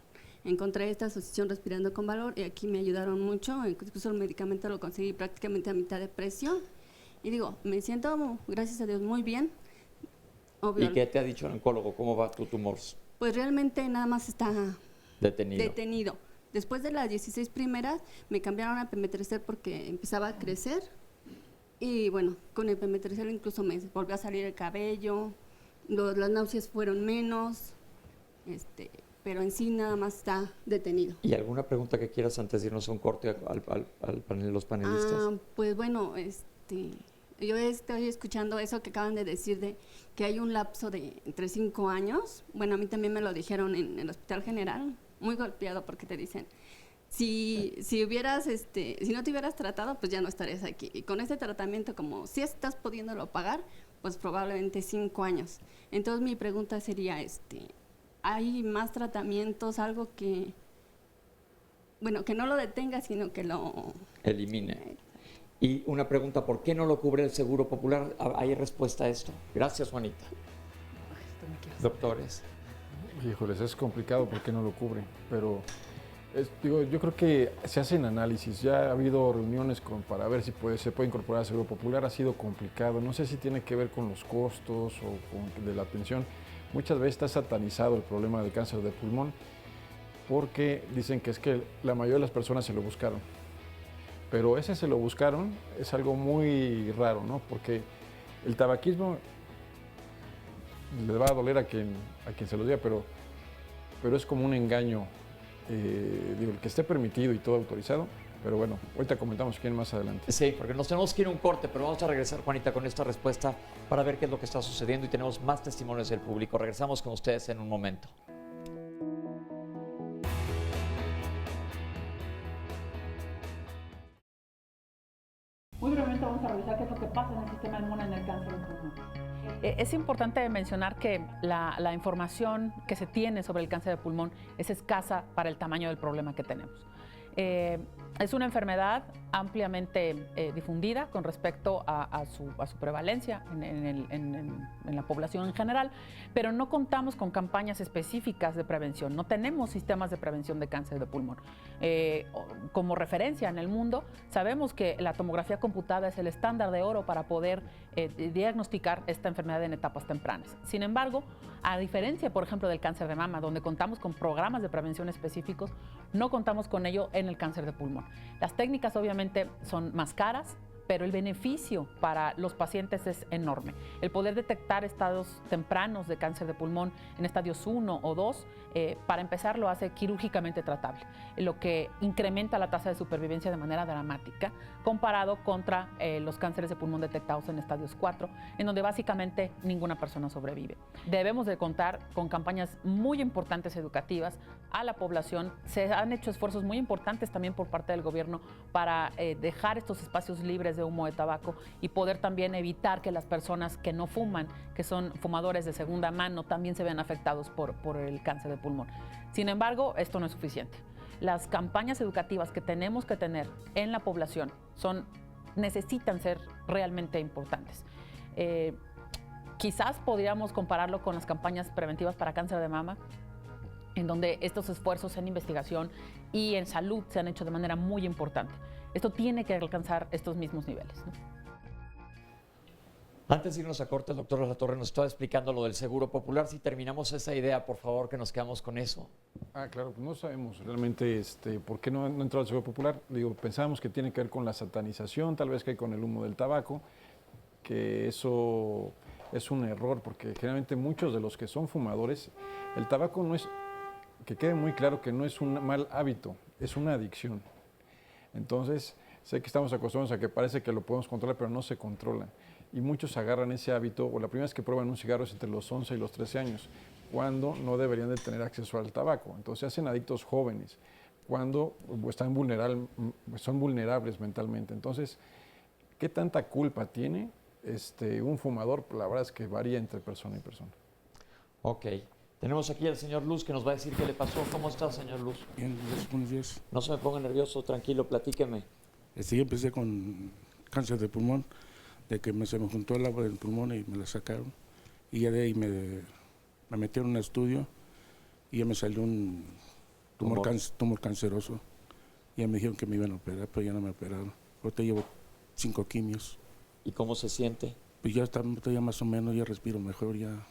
Encontré esta asociación Respirando con Valor y aquí me ayudaron mucho, incluso el medicamento lo conseguí prácticamente a mitad de precio. Y digo, me siento, gracias a Dios, muy bien. Obvio, ¿Y qué te ha dicho el oncólogo? ¿Cómo va tu tumor? Pues realmente nada más está detenido. Después de las 16 primeras me cambiaron a Pemetrexed porque empezaba a crecer. Y bueno, con el Pemetrexed incluso me volvió a salir el cabello, las náuseas fueron menos, pero en sí nada más está detenido. ¿Y alguna pregunta que quieras antes de irnos a un corte al panel, los panelistas? Pues bueno, yo estoy escuchando eso que acaban de decir de que hay un lapso de entre 5 años. Bueno, a mí también me lo dijeron en el Hospital General, muy golpeado porque te dicen, si hubieras, si no te hubieras tratado, pues ya no estarías aquí. Y con este tratamiento, como si estás pudiéndolo pagar, pues probablemente 5 años. Entonces mi pregunta sería, ¿hay más tratamientos, algo que, bueno, que no lo detenga, sino que lo elimine? Y una pregunta, ¿por qué no lo cubre el Seguro Popular? ¿Hay respuesta a esto? Gracias, Juanita. Doctores. Híjoles, es complicado porque no lo cubre, pero yo creo que se hacen análisis. Ya ha habido reuniones para ver si se puede incorporar al Seguro Popular. Ha sido complicado. No sé si tiene que ver con los costos o de la atención. Muchas veces está satanizado el problema del cáncer de pulmón porque dicen que es que la mayoría de las personas se lo buscaron. Pero ese se lo buscaron es algo muy raro, ¿no? Porque el tabaquismo le va a doler a quien se lo diga, pero es como un engaño, el que esté permitido y todo autorizado. Pero bueno, ahorita comentamos quién más adelante. Sí, porque nos tenemos que ir a un corte, pero vamos a regresar, Juanita, con esta respuesta para ver qué es lo que está sucediendo y tenemos más testimonios del público. Regresamos con ustedes en un momento. Muy brevemente vamos a revisar qué es lo que pasa en el sistema inmune en el cáncer de pulmón. Es importante mencionar que la información que se tiene sobre el cáncer de pulmón es escasa para el tamaño del problema que tenemos. Es una enfermedad ampliamente difundida con respecto a su prevalencia en la población en general, pero no contamos con campañas específicas de prevención, no tenemos sistemas de prevención de cáncer de pulmón. Como referencia en el mundo, sabemos que la tomografía computada es el estándar de oro para poder diagnosticar esta enfermedad en etapas tempranas. Sin embargo, a diferencia, por ejemplo, del cáncer de mama, donde contamos con programas de prevención específicos, no contamos con ello en el cáncer de pulmón. Las técnicas obviamente son más caras, pero el beneficio para los pacientes es enorme. El poder detectar estados tempranos de cáncer de pulmón en estadios 1 o 2, para empezar, lo hace quirúrgicamente tratable, lo que incrementa la tasa de supervivencia de manera dramática comparado contra los cánceres de pulmón detectados en estadios 4, en donde básicamente ninguna persona sobrevive. Debemos de contar con campañas muy importantes educativas a la población. Se han hecho esfuerzos muy importantes también por parte del gobierno para dejar estos espacios libres de humo de tabaco y poder también evitar que las personas que no fuman, que son fumadores de segunda mano, también se vean afectados por el cáncer de pulmón. Sin embargo, esto no es suficiente. Las campañas educativas que tenemos que tener en la población necesitan ser realmente importantes. Quizás podríamos compararlo con las campañas preventivas para cáncer de mama, en donde estos esfuerzos en investigación y en salud se han hecho de manera muy importante. Esto tiene que alcanzar estos mismos niveles, ¿no? Antes de irnos a corte, el doctor Alatorre nos estaba explicando lo del Seguro Popular. Si terminamos esa idea, por favor, que nos quedamos con eso. Claro, pues no sabemos realmente por qué no ha entrado el Seguro Popular. Digo, pensábamos que tiene que ver con la satanización, tal vez que hay con el humo del tabaco, que eso es un error, porque generalmente muchos de los que son fumadores, el tabaco no es, que quede muy claro que no es un mal hábito, es una adicción. Entonces, sé que estamos acostumbrados a que parece que lo podemos controlar, pero no se controla. Y muchos agarran ese hábito, o la primera vez que prueban un cigarro es entre los 11 y los 13 años, cuando no deberían de tener acceso al tabaco. Entonces se hacen adictos jóvenes, cuando son vulnerables mentalmente. Entonces, ¿qué tanta culpa tiene un fumador? La verdad es que varía entre persona y persona. Ok. Tenemos aquí al señor Luz que nos va a decir qué le pasó. ¿Cómo está, señor Luz? Bien, buenos días. No se me ponga nervioso, tranquilo, platíqueme. Yo empecé con cáncer de pulmón, de que se me juntó el agua del pulmón y me la sacaron. Y ya de ahí me metieron en un estudio y ya me salió un tumor canceroso. Ya me dijeron que me iban a operar, pero ya no me operaron. Ahorita llevo 5 quimios. ¿Y cómo se siente? Pues ya está ya más o menos, ya respiro mejor ya.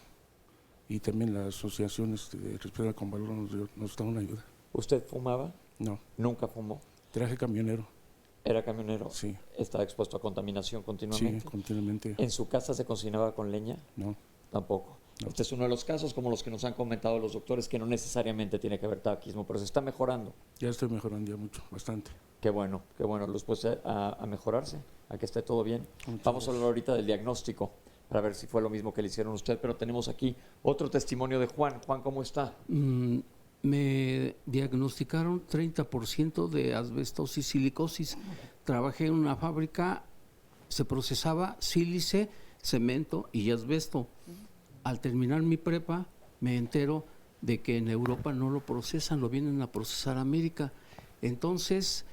Y también las asociaciones de Respira con Valor nos dan una ayuda. ¿Usted fumaba? No. ¿Nunca fumó? Traje camionero. ¿Era camionero? Sí. ¿Estaba expuesto a contaminación continuamente? Sí, continuamente. ¿En su casa se cocinaba con leña? No. Tampoco. No. Este es uno de los casos, como los que nos han comentado los doctores, que no necesariamente tiene que haber tabaquismo, pero se está mejorando. Ya estoy mejorando ya mucho, bastante. Qué bueno, Luz, pues a mejorarse, a que esté todo bien. Vamos a hablar ahorita del diagnóstico, para ver si fue lo mismo que le hicieron a usted, pero tenemos aquí otro testimonio de Juan. Juan, ¿cómo está? Me diagnosticaron 30% de asbestosis silicosis. Trabajé en una fábrica, se procesaba sílice, cemento y asbesto. Al terminar mi prepa, me entero de que en Europa no lo procesan, lo vienen a procesar a América. Entonces,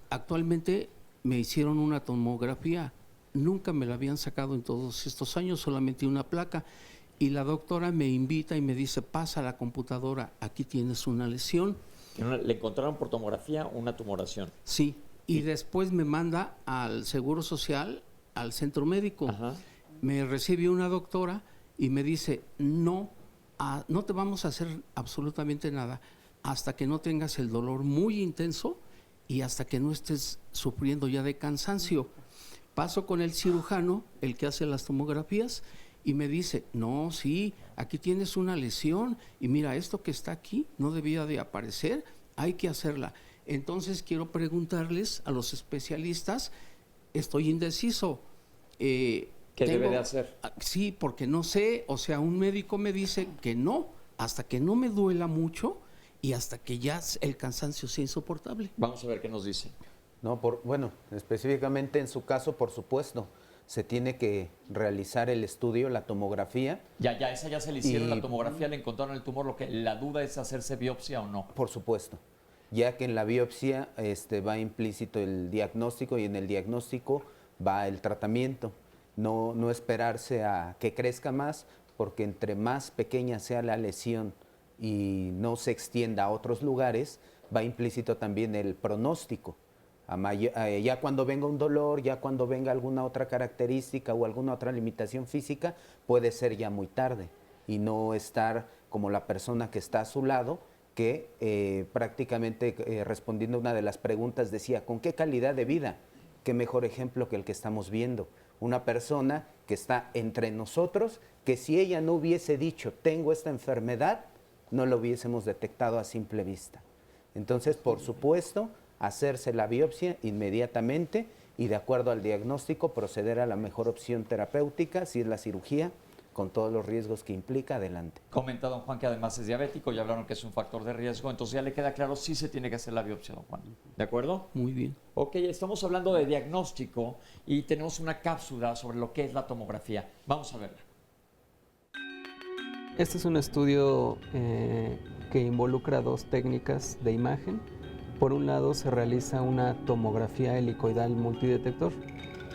actualmente me hicieron una tomografía. Nunca me la habían sacado en todos estos años, solamente una placa. Y la doctora me invita y me dice, pasa a la computadora, aquí tienes una lesión. ¿Le encontraron por tomografía una tumoración? Sí, y después me manda al Seguro Social, al centro médico. Ajá. Me recibe una doctora y me dice, no te vamos a hacer absolutamente nada hasta que no tengas el dolor muy intenso y hasta que no estés sufriendo ya de cansancio. Paso con el cirujano, el que hace las tomografías, y me dice, no, sí, aquí tienes una lesión y mira, esto que está aquí no debía de aparecer, hay que hacerla. Entonces quiero preguntarles a los especialistas, estoy indeciso. ¿Qué debe de hacer? Sí, porque no sé, o sea, un médico me dice que no, hasta que no me duela mucho y hasta que ya el cansancio sea insoportable. Vamos a ver qué nos dice. No, bueno, específicamente en su caso, por supuesto, se tiene que realizar el estudio, la tomografía. Esa ya se le hicieron, la tomografía, le encontraron el tumor, lo que la duda es hacerse biopsia o no. Por supuesto, ya que en la biopsia va implícito el diagnóstico y en el diagnóstico va el tratamiento. No esperarse a que crezca más, porque entre más pequeña sea la lesión y no se extienda a otros lugares, va implícito también el pronóstico. Ya cuando venga un dolor, ya cuando venga alguna otra característica o alguna otra limitación física, puede ser ya muy tarde y no estar como la persona que está a su lado, que prácticamente respondiendo a una de las preguntas decía, ¿con qué calidad de vida? Qué mejor ejemplo que el que estamos viendo. Una persona que está entre nosotros, que si ella no hubiese dicho, tengo esta enfermedad, no lo hubiésemos detectado a simple vista. Entonces, por supuesto, hacerse la biopsia inmediatamente y de acuerdo al diagnóstico proceder a la mejor opción terapéutica, si es la cirugía, con todos los riesgos que implica, adelante. Comenta don Juan que además es diabético, ya hablaron que es un factor de riesgo, entonces ya le queda claro si se tiene que hacer la biopsia, don Juan. ¿De acuerdo? Muy bien. Ok, estamos hablando de diagnóstico y tenemos una cápsula sobre lo que es la tomografía. Vamos a verla. Este es un estudio que involucra 2 técnicas de imagen. Por un lado se realiza una tomografía helicoidal multidetector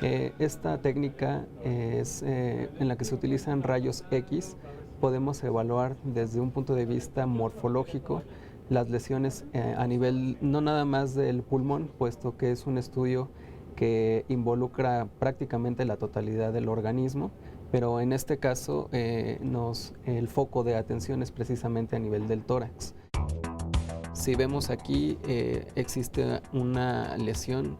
Esta técnica es en la que se utilizan rayos X. Podemos evaluar desde un punto de vista morfológico las lesiones a nivel no nada más del pulmón, puesto que es un estudio que involucra prácticamente la totalidad del organismo, pero en este caso el foco de atención es precisamente a nivel del tórax. Si vemos aquí, existe una lesión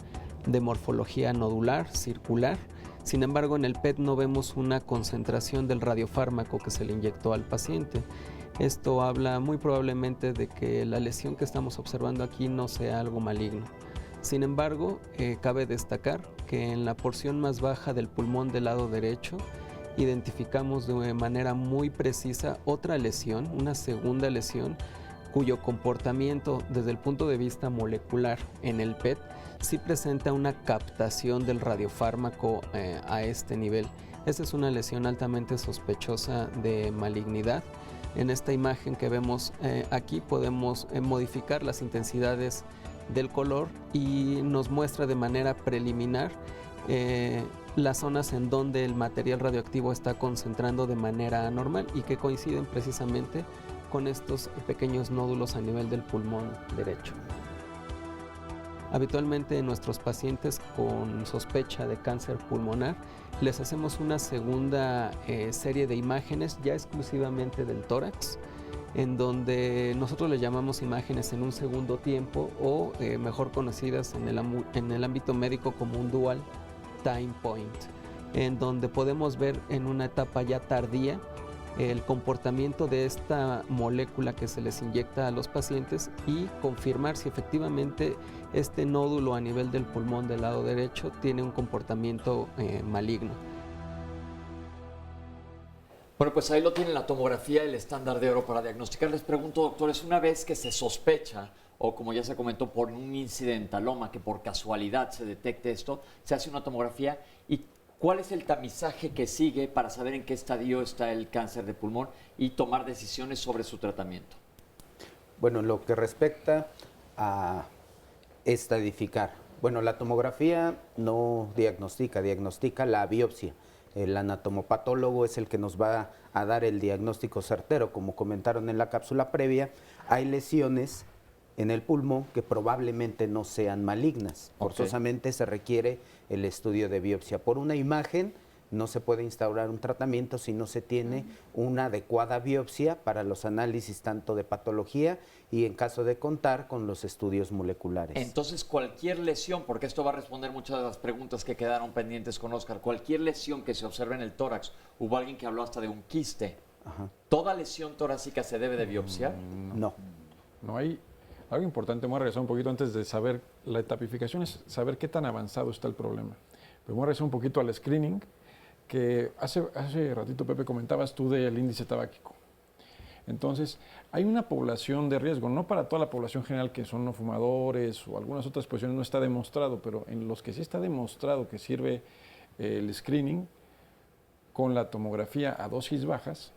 de morfología nodular, circular. Sin embargo, en el PET no vemos una concentración del radiofármaco que se le inyectó al paciente. Esto habla muy probablemente de que la lesión que estamos observando aquí no sea algo maligno. Sin embargo, cabe destacar que en la porción más baja del pulmón del lado derecho identificamos de manera muy precisa otra lesión, una segunda lesión, cuyo comportamiento desde el punto de vista molecular en el PET sí presenta una captación del radiofármaco a este nivel. Esta es una lesión altamente sospechosa de malignidad. En esta imagen que vemos aquí podemos modificar las intensidades del color y nos muestra de manera preliminar las zonas en donde el material radioactivo está concentrando de manera anormal y que coinciden precisamente con estos pequeños nódulos a nivel del pulmón derecho. Habitualmente en nuestros pacientes con sospecha de cáncer pulmonar les hacemos una segunda serie de imágenes ya exclusivamente del tórax, en donde nosotros le llamamos imágenes en un segundo tiempo o mejor conocidas en el ámbito médico como un dual time point, en donde podemos ver en una etapa ya tardía el comportamiento de esta molécula que se les inyecta a los pacientes y confirmar si efectivamente este nódulo a nivel del pulmón del lado derecho tiene un comportamiento maligno. Bueno, pues ahí lo tiene la tomografía, el estándar de oro para diagnosticar. Les pregunto, doctores, una vez que se sospecha, o como ya se comentó, por un incidentaloma, que por casualidad se detecte esto, se hace una tomografía. ¿Y cuál es el tamizaje que sigue para saber en qué estadio está el cáncer de pulmón y tomar decisiones sobre su tratamiento? Bueno, lo que respecta a estadificar. Bueno, la tomografía no diagnostica, diagnostica la biopsia. El anatomopatólogo es el que nos va a dar el diagnóstico certero. Como comentaron en la cápsula previa, hay lesiones en el pulmón que probablemente no sean malignas. Forzosamente se requiere el estudio de biopsia. Por una imagen no se puede instaurar un tratamiento si no se tiene una adecuada biopsia para los análisis tanto de patología y en caso de contar con los estudios moleculares. Entonces, cualquier lesión, porque esto va a responder muchas de las preguntas que quedaron pendientes con Oscar, cualquier lesión que se observe en el tórax, hubo alguien que habló hasta de un quiste, ¿toda lesión torácica se debe de biopsiar? No. No hay algo importante, voy a regresar un poquito antes de saber, la etapificación es saber qué tan avanzado está el problema. Pero voy a regresar un poquito al screening, que hace ratito, Pepe, comentabas tú del índice tabáquico. Entonces, hay una población de riesgo, no para toda la población general que son no fumadores o algunas otras posiciones no está demostrado, pero en los que sí está demostrado que sirve el screening con la tomografía a dosis bajas,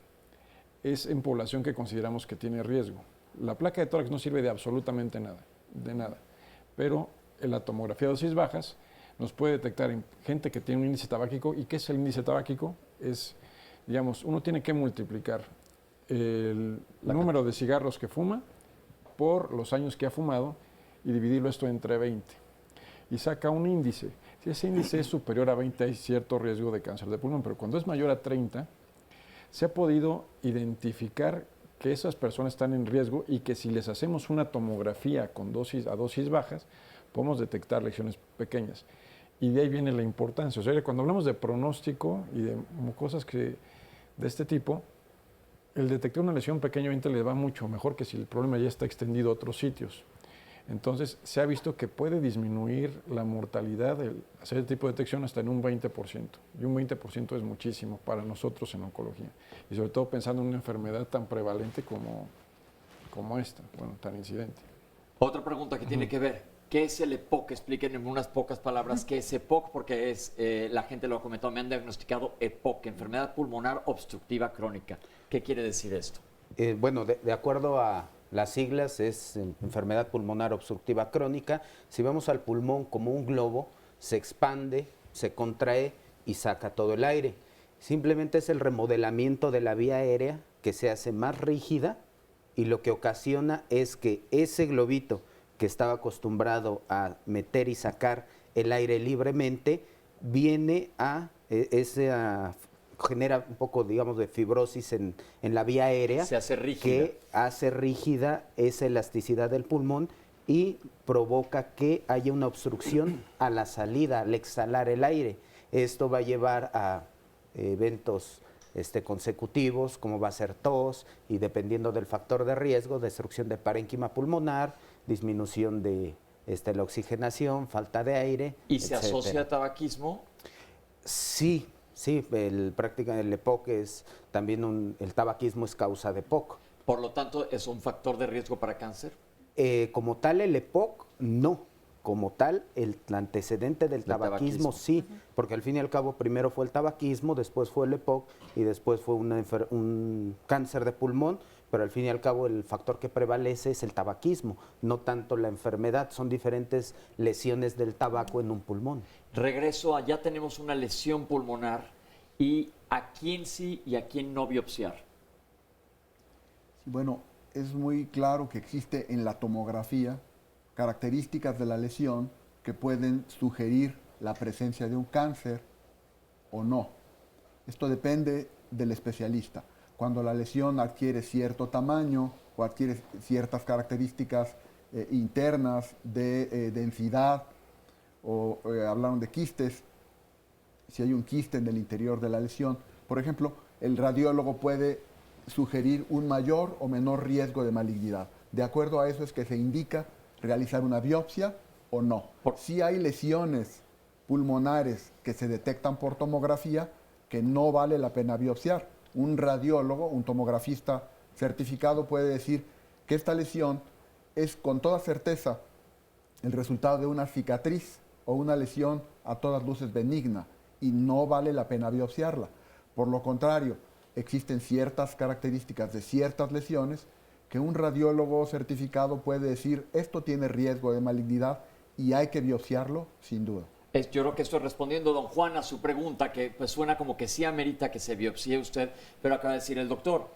es en población que consideramos que tiene riesgo. La placa de tórax no sirve de absolutamente nada, pero en la tomografía a dosis bajas nos puede detectar en gente que tiene un índice tabáquico. ¿Y qué es el índice tabáquico? Es, digamos, uno tiene que multiplicar el número de cigarros que fuma por los años que ha fumado y dividirlo esto entre 20. Y saca un índice. Si ese índice es superior a 20 hay cierto riesgo de cáncer de pulmón, pero cuando es mayor a 30 se ha podido identificar que esas personas están en riesgo y que si les hacemos una tomografía con a dosis bajas podemos detectar lesiones pequeñas. Y de ahí viene la importancia. O sea, cuando hablamos de pronóstico y de cosas de este tipo, el detectar una lesión pequeñamente le va mucho mejor que si el problema ya está extendido a otros sitios. Entonces, se ha visto que puede disminuir la mortalidad el hacer este tipo de detección hasta en un 20%. Y un 20% es muchísimo para nosotros en oncología. Y sobre todo pensando en una enfermedad tan prevalente como esta, bueno, tan incidente. Otra pregunta que tiene que ver. ¿Qué es el EPOC? Expliquen en unas pocas palabras qué es EPOC, porque la gente lo ha comentado, me han diagnosticado EPOC, enfermedad pulmonar obstructiva crónica. ¿Qué quiere decir esto? Bueno, de acuerdo a las siglas, es enfermedad pulmonar obstructiva crónica. Si vemos al pulmón como un globo, se expande se contrae y saca todo el aire. Simplemente es el remodelamiento de la vía aérea que se hace más rígida y lo que ocasiona es que ese globito que estaba acostumbrado a meter y sacar el aire libremente, viene a genera un poco, digamos, de fibrosis en la vía aérea. Se hace rígida. Que hace rígida esa elasticidad del pulmón y provoca que haya una obstrucción a la salida, al exhalar el aire. Esto va a llevar a eventos consecutivos, como va a ser tos, y dependiendo del factor de riesgo, destrucción de parénquima pulmonar, disminución de la oxigenación, falta de aire. ¿Y se asocia a tabaquismo? Sí, prácticamente el EPOC es también el tabaquismo es causa de EPOC. Por lo tanto, ¿es un factor de riesgo para cáncer? Como tal, el EPOC no. Como tal, el antecedente del tabaquismo sí, porque al fin y al cabo primero fue el tabaquismo, después fue el EPOC y después fue un cáncer de pulmón, pero al fin y al cabo el factor que prevalece es el tabaquismo, no tanto la enfermedad, son diferentes lesiones del tabaco en un pulmón. Regreso a ya tenemos una lesión pulmonar y a quién sí y a quién no biopsiar. Bueno, es muy claro que existe en la tomografía características de la lesión que pueden sugerir la presencia de un cáncer o no. Esto depende del especialista. Cuando la lesión adquiere cierto tamaño o adquiere ciertas características internas de densidad o hablaron de quistes, si hay un quiste en el interior de la lesión, por ejemplo, el radiólogo puede sugerir un mayor o menor riesgo de malignidad. De acuerdo a eso es que se indica realizar una biopsia o no. Si hay lesiones pulmonares que se detectan por tomografía, que no vale la pena biopsiar. Un radiólogo, un tomografista certificado puede decir que esta lesión es con toda certeza el resultado de una cicatriz o una lesión a todas luces benigna y no vale la pena biopsiarla. Por lo contrario, existen ciertas características de ciertas lesiones que un radiólogo certificado puede decir esto tiene riesgo de malignidad y hay que biopsiarlo sin duda. Yo creo que estoy respondiendo, don Juan, a su pregunta, que pues suena como que sí amerita que se biopsie usted, pero acaba de decir el doctor,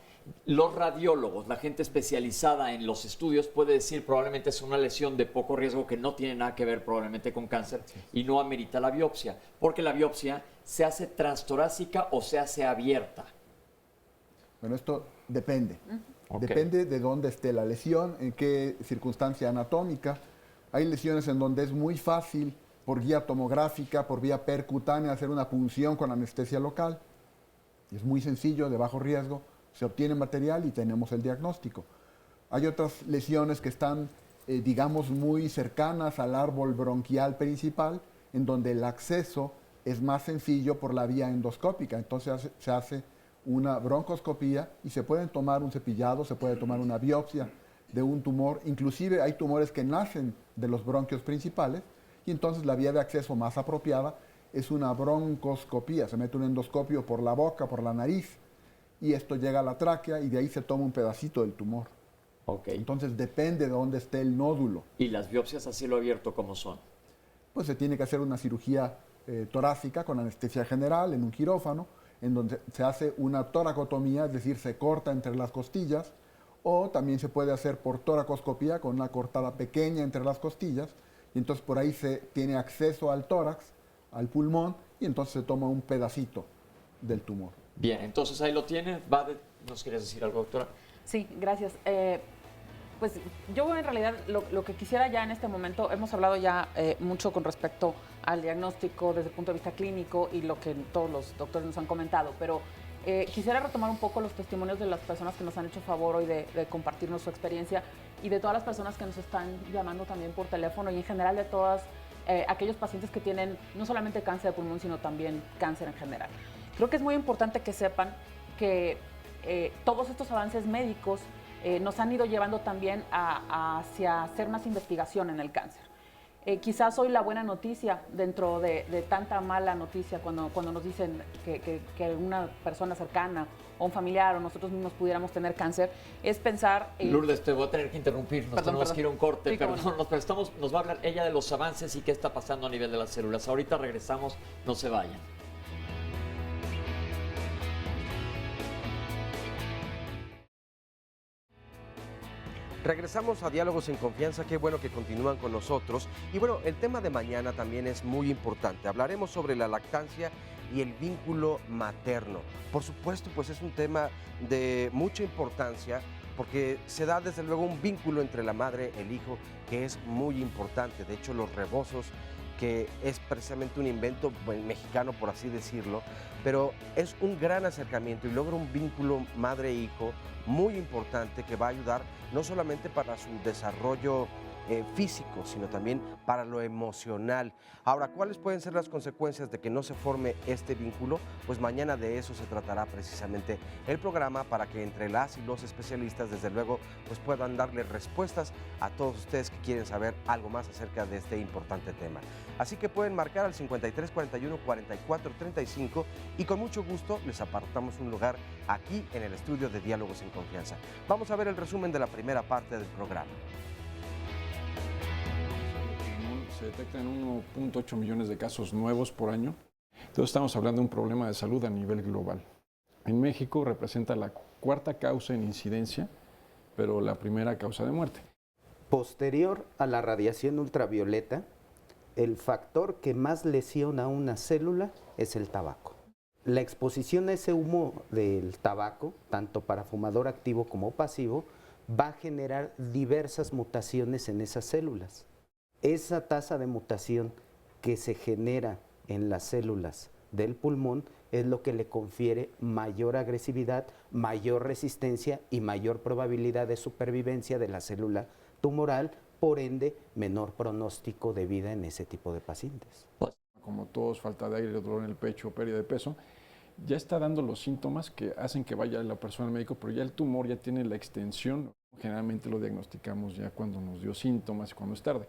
los radiólogos, la gente especializada en los estudios puede decir probablemente es una lesión de poco riesgo que no tiene nada que ver probablemente con cáncer y no amerita la biopsia, porque la biopsia se hace transtorácica o se hace abierta. Bueno, esto depende. Okay. Depende de dónde esté la lesión, en qué circunstancia anatómica. Hay lesiones en donde es muy fácil, por vía tomográfica, por vía percutánea, hacer una punción con anestesia local. Es muy sencillo, de bajo riesgo, se obtiene material y tenemos el diagnóstico. Hay otras lesiones que están, digamos, muy cercanas al árbol bronquial principal, en donde el acceso es más sencillo por la vía endoscópica. Entonces se hace una broncoscopía y se pueden tomar un cepillado, se puede tomar una biopsia de un tumor. Inclusive hay tumores que nacen de los bronquios principales y entonces la vía de acceso más apropiada es una broncoscopía. Se mete un endoscopio por la boca, por la nariz y esto llega a la tráquea y de ahí se toma un pedacito del tumor. Okay. Entonces depende de dónde esté el nódulo. ¿Y las biopsias a cielo abierto cómo son? Pues se tiene que hacer una cirugía torácica con anestesia general en un quirófano, en donde se hace una toracotomía, es decir, se corta entre las costillas, o también se puede hacer por toracoscopía con una cortada pequeña entre las costillas, y entonces por ahí se tiene acceso al tórax, al pulmón, y entonces se toma un pedacito del tumor. Bien, entonces ahí lo tiene. ¿Nos quieres decir algo, doctora? Sí, gracias. Pues yo en realidad lo que quisiera ya en este momento, hemos hablado ya mucho con respecto al diagnóstico desde el punto de vista clínico y lo que todos los doctores nos han comentado, pero quisiera retomar un poco los testimonios de las personas que nos han hecho favor hoy de compartirnos su experiencia y de todas las personas que nos están llamando también por teléfono y en general de todas aquellos pacientes que tienen no solamente cáncer de pulmón, sino también cáncer en general. Creo que es muy importante que sepan que todos estos avances médicos nos han ido llevando también hacia hacer más investigación en el cáncer. Quizás soy la buena noticia dentro de tanta mala noticia cuando nos dicen que una persona cercana o un familiar o nosotros mismos pudiéramos tener cáncer, es pensar... Lourdes, te voy a tener que interrumpir, tenemos que ir a un corte, Sí, pero nos va a hablar ella de los avances y qué está pasando a nivel de las células. Ahorita regresamos, no se vayan. Regresamos a Diálogos en Confianza, qué bueno que continúan con nosotros. Y bueno, el tema de mañana también es muy importante. Hablaremos sobre la lactancia y el vínculo materno. Por supuesto, pues es un tema de mucha importancia porque se da desde luego un vínculo entre la madre y el hijo que es muy importante. De hecho, los rebozos, que es precisamente un invento mexicano, por así decirlo, pero es un gran acercamiento y logra un vínculo madre-hijo muy importante que va a ayudar no solamente para su desarrollo físico, sino también para lo emocional. Ahora, ¿cuáles pueden ser las consecuencias de que no se forme este vínculo? Pues mañana de eso se tratará precisamente el programa, para que entre las y los especialistas, desde luego, pues puedan darle respuestas a todos ustedes que quieren saber algo más acerca de este importante tema. Así que pueden marcar al 53 41 44 35 y con mucho gusto les apartamos un lugar aquí en el estudio de Diálogos en Confianza. Vamos a ver el resumen de la primera parte del programa. Se detectan 1.8 millones de casos nuevos por año. Entonces estamos hablando de un problema de salud a nivel global. En México representa la cuarta causa en incidencia, pero la primera causa de muerte. Posterior a la radiación ultravioleta, el factor que más lesiona a una célula es el tabaco. La exposición a ese humo del tabaco, tanto para fumador activo como pasivo, va a generar diversas mutaciones en esas células. Esa tasa de mutación que se genera en las células del pulmón es lo que le confiere mayor agresividad, mayor resistencia y mayor probabilidad de supervivencia de la célula tumoral, por ende, menor pronóstico de vida en ese tipo de pacientes. Como tos, falta de aire, dolor en el pecho, pérdida de peso, ya está dando los síntomas que hacen que vaya la persona al médico, pero ya el tumor ya tiene la extensión. Generalmente lo diagnosticamos ya cuando nos dio síntomas y cuando es tarde.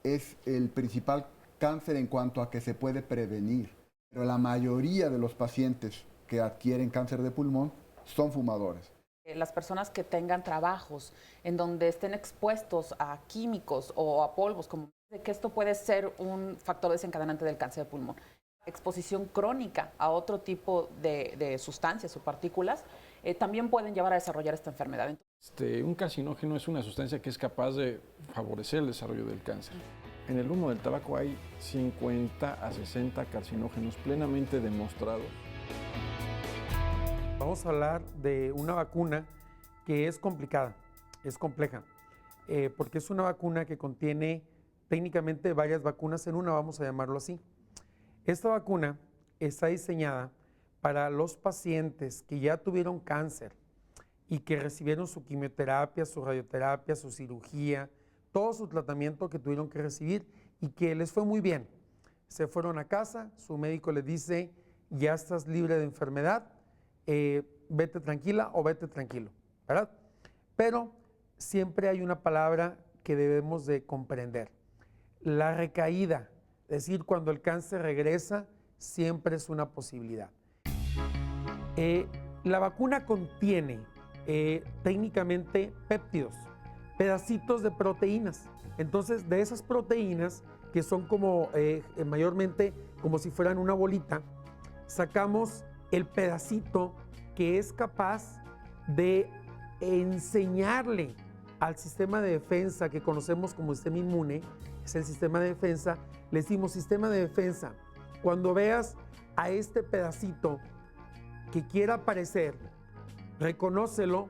Es el principal cáncer en cuanto a que se puede prevenir, pero la mayoría de los pacientes que adquieren cáncer de pulmón son fumadores. Las personas que tengan trabajos en donde estén expuestos a químicos o a polvos, como que esto puede ser un factor desencadenante del cáncer de pulmón. Exposición crónica a otro tipo de sustancias o partículas también pueden llevar a desarrollar esta enfermedad. Un carcinógeno es una sustancia que es capaz de favorecer el desarrollo del cáncer. En el humo del tabaco hay 50 a 60 carcinógenos plenamente demostrados. Vamos a hablar de una vacuna que es complicada, es compleja, porque es una vacuna que contiene técnicamente varias vacunas en una, vamos a llamarlo así. Esta vacuna está diseñada para los pacientes que ya tuvieron cáncer y que recibieron su quimioterapia, su radioterapia, su cirugía, todo su tratamiento que tuvieron que recibir y que les fue muy bien. Se fueron a casa, su médico les dice, ya estás libre de enfermedad, vete tranquila o vete tranquilo, ¿verdad? Pero siempre hay una palabra que debemos de comprender. La recaída, es decir, cuando el cáncer regresa, siempre es una posibilidad. La vacuna contiene técnicamente péptidos, pedacitos de proteínas. Entonces, de esas proteínas, que son como mayormente como si fueran una bolita, sacamos el pedacito que es capaz de enseñarle al sistema de defensa que conocemos como sistema inmune, es el sistema de defensa, le decimos sistema de defensa, cuando veas a este pedacito que quiera aparecer, reconócelo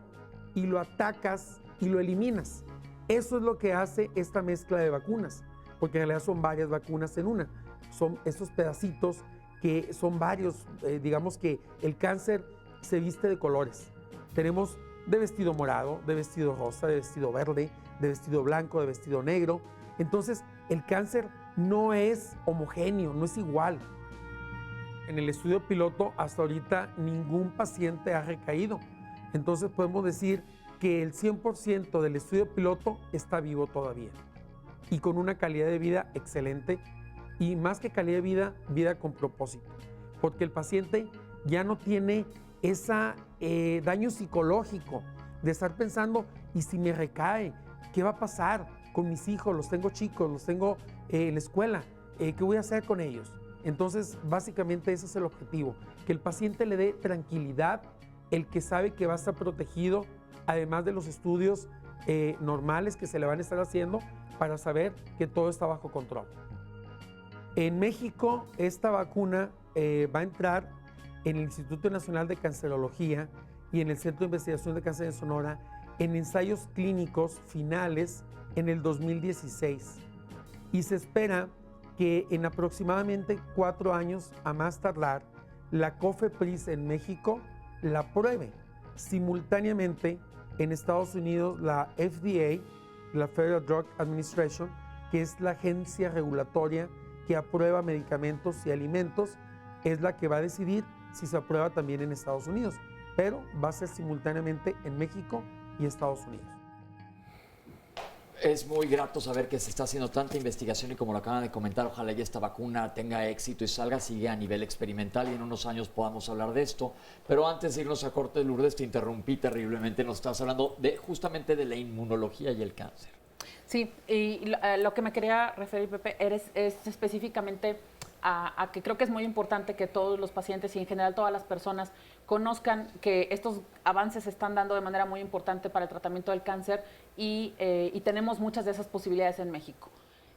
y lo atacas y lo eliminas. Eso es lo que hace esta mezcla de vacunas, porque en realidad son varias vacunas en una. Son estos pedacitos que son varios, digamos que el cáncer se viste de colores. Tenemos de vestido morado, de vestido rosa, de vestido verde, de vestido blanco, de vestido negro. Entonces, el cáncer no es homogéneo, no es igual. En el estudio piloto, hasta ahorita, ningún paciente ha recaído. Entonces, podemos decir que el 100% del estudio piloto está vivo todavía. y con una calidad de vida excelente y más que calidad de vida, vida con propósito, porque el paciente ya no tiene ese daño psicológico de estar pensando, ¿y si me recae? ¿Qué va a pasar con mis hijos? Los tengo chicos, los tengo en la escuela, ¿qué voy a hacer con ellos? Entonces, básicamente ese es el objetivo, que el paciente le dé tranquilidad, el que sabe que va a estar protegido, además de los estudios normales que se le van a estar haciendo para saber que todo está bajo control. En México, esta vacuna va a entrar en el Instituto Nacional de Cancerología y en el Centro de Investigación de Cáncer de Sonora en ensayos clínicos finales en el 2016. Y se espera que en aproximadamente 4 años a más tardar, la COFEPRIS en México la apruebe. Simultáneamente, en Estados Unidos, la FDA, la Federal Drug Administration, que es la agencia regulatoria que aprueba medicamentos y alimentos, es la que va a decidir si se aprueba también en Estados Unidos, pero va a ser simultáneamente en México y Estados Unidos. Es muy grato saber que se está haciendo tanta investigación y como lo acaban de comentar, ojalá ya esta vacuna tenga éxito y siga a nivel experimental y en unos años podamos hablar de esto. Pero antes de irnos a corte, Lourdes, te interrumpí terriblemente, nos estás hablando justamente de la inmunología y el cáncer. Sí, y lo que me quería referir, Pepe, es específicamente a que creo que es muy importante que todos los pacientes y en general todas las personas conozcan que estos avances se están dando de manera muy importante para el tratamiento del cáncer y tenemos muchas de esas posibilidades en México.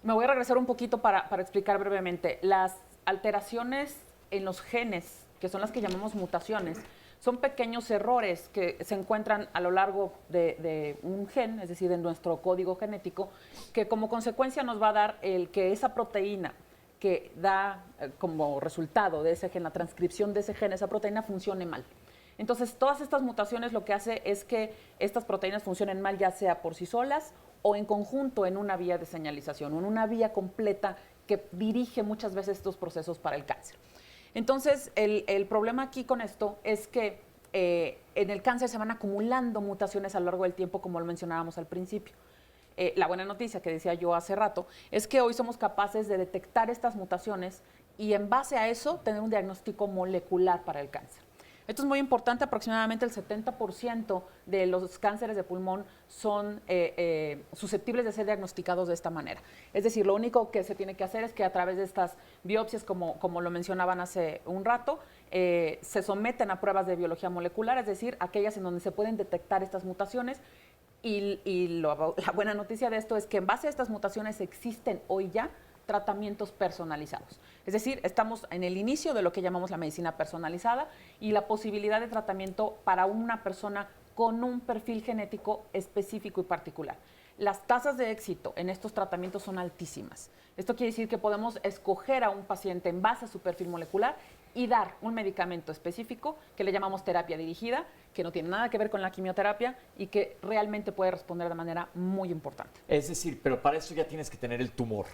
Me voy a regresar un poquito para explicar brevemente. Las alteraciones en los genes, que son las que llamamos mutaciones, son pequeños errores que se encuentran a lo largo de un gen, es decir, en nuestro código genético, que como consecuencia nos va a dar el que esa proteína que da como resultado de ese gen, la transcripción de ese gen, esa proteína funcione mal. Entonces, todas estas mutaciones lo que hace es que estas proteínas funcionen mal, ya sea por sí solas o en conjunto en una vía de señalización o en una vía completa que dirige muchas veces estos procesos para el cáncer. Entonces, el problema aquí con esto es que en el cáncer se van acumulando mutaciones a lo largo del tiempo, como lo mencionábamos al principio. La buena noticia que decía yo hace rato es que hoy somos capaces de detectar estas mutaciones y en base a eso tener un diagnóstico molecular para el cáncer. Esto es muy importante, aproximadamente el 70% de los cánceres de pulmón son susceptibles de ser diagnosticados de esta manera. Es decir, lo único que se tiene que hacer es que a través de estas biopsias, como lo mencionaban hace un rato, se someten a pruebas de biología molecular, es decir, aquellas en donde se pueden detectar estas mutaciones. La buena noticia de esto es que en base a estas mutaciones existen hoy ya tratamientos personalizados. Es decir, estamos en el inicio de lo que llamamos la medicina personalizada y la posibilidad de tratamiento para una persona con un perfil genético específico y particular. Las tasas de éxito en estos tratamientos son altísimas. Esto quiere decir que podemos escoger a un paciente en base a su perfil molecular y dar un medicamento específico que le llamamos terapia dirigida, que no tiene nada que ver con la quimioterapia y que realmente puede responder de manera muy importante. Es decir, pero para eso ya tienes que tener el tumor,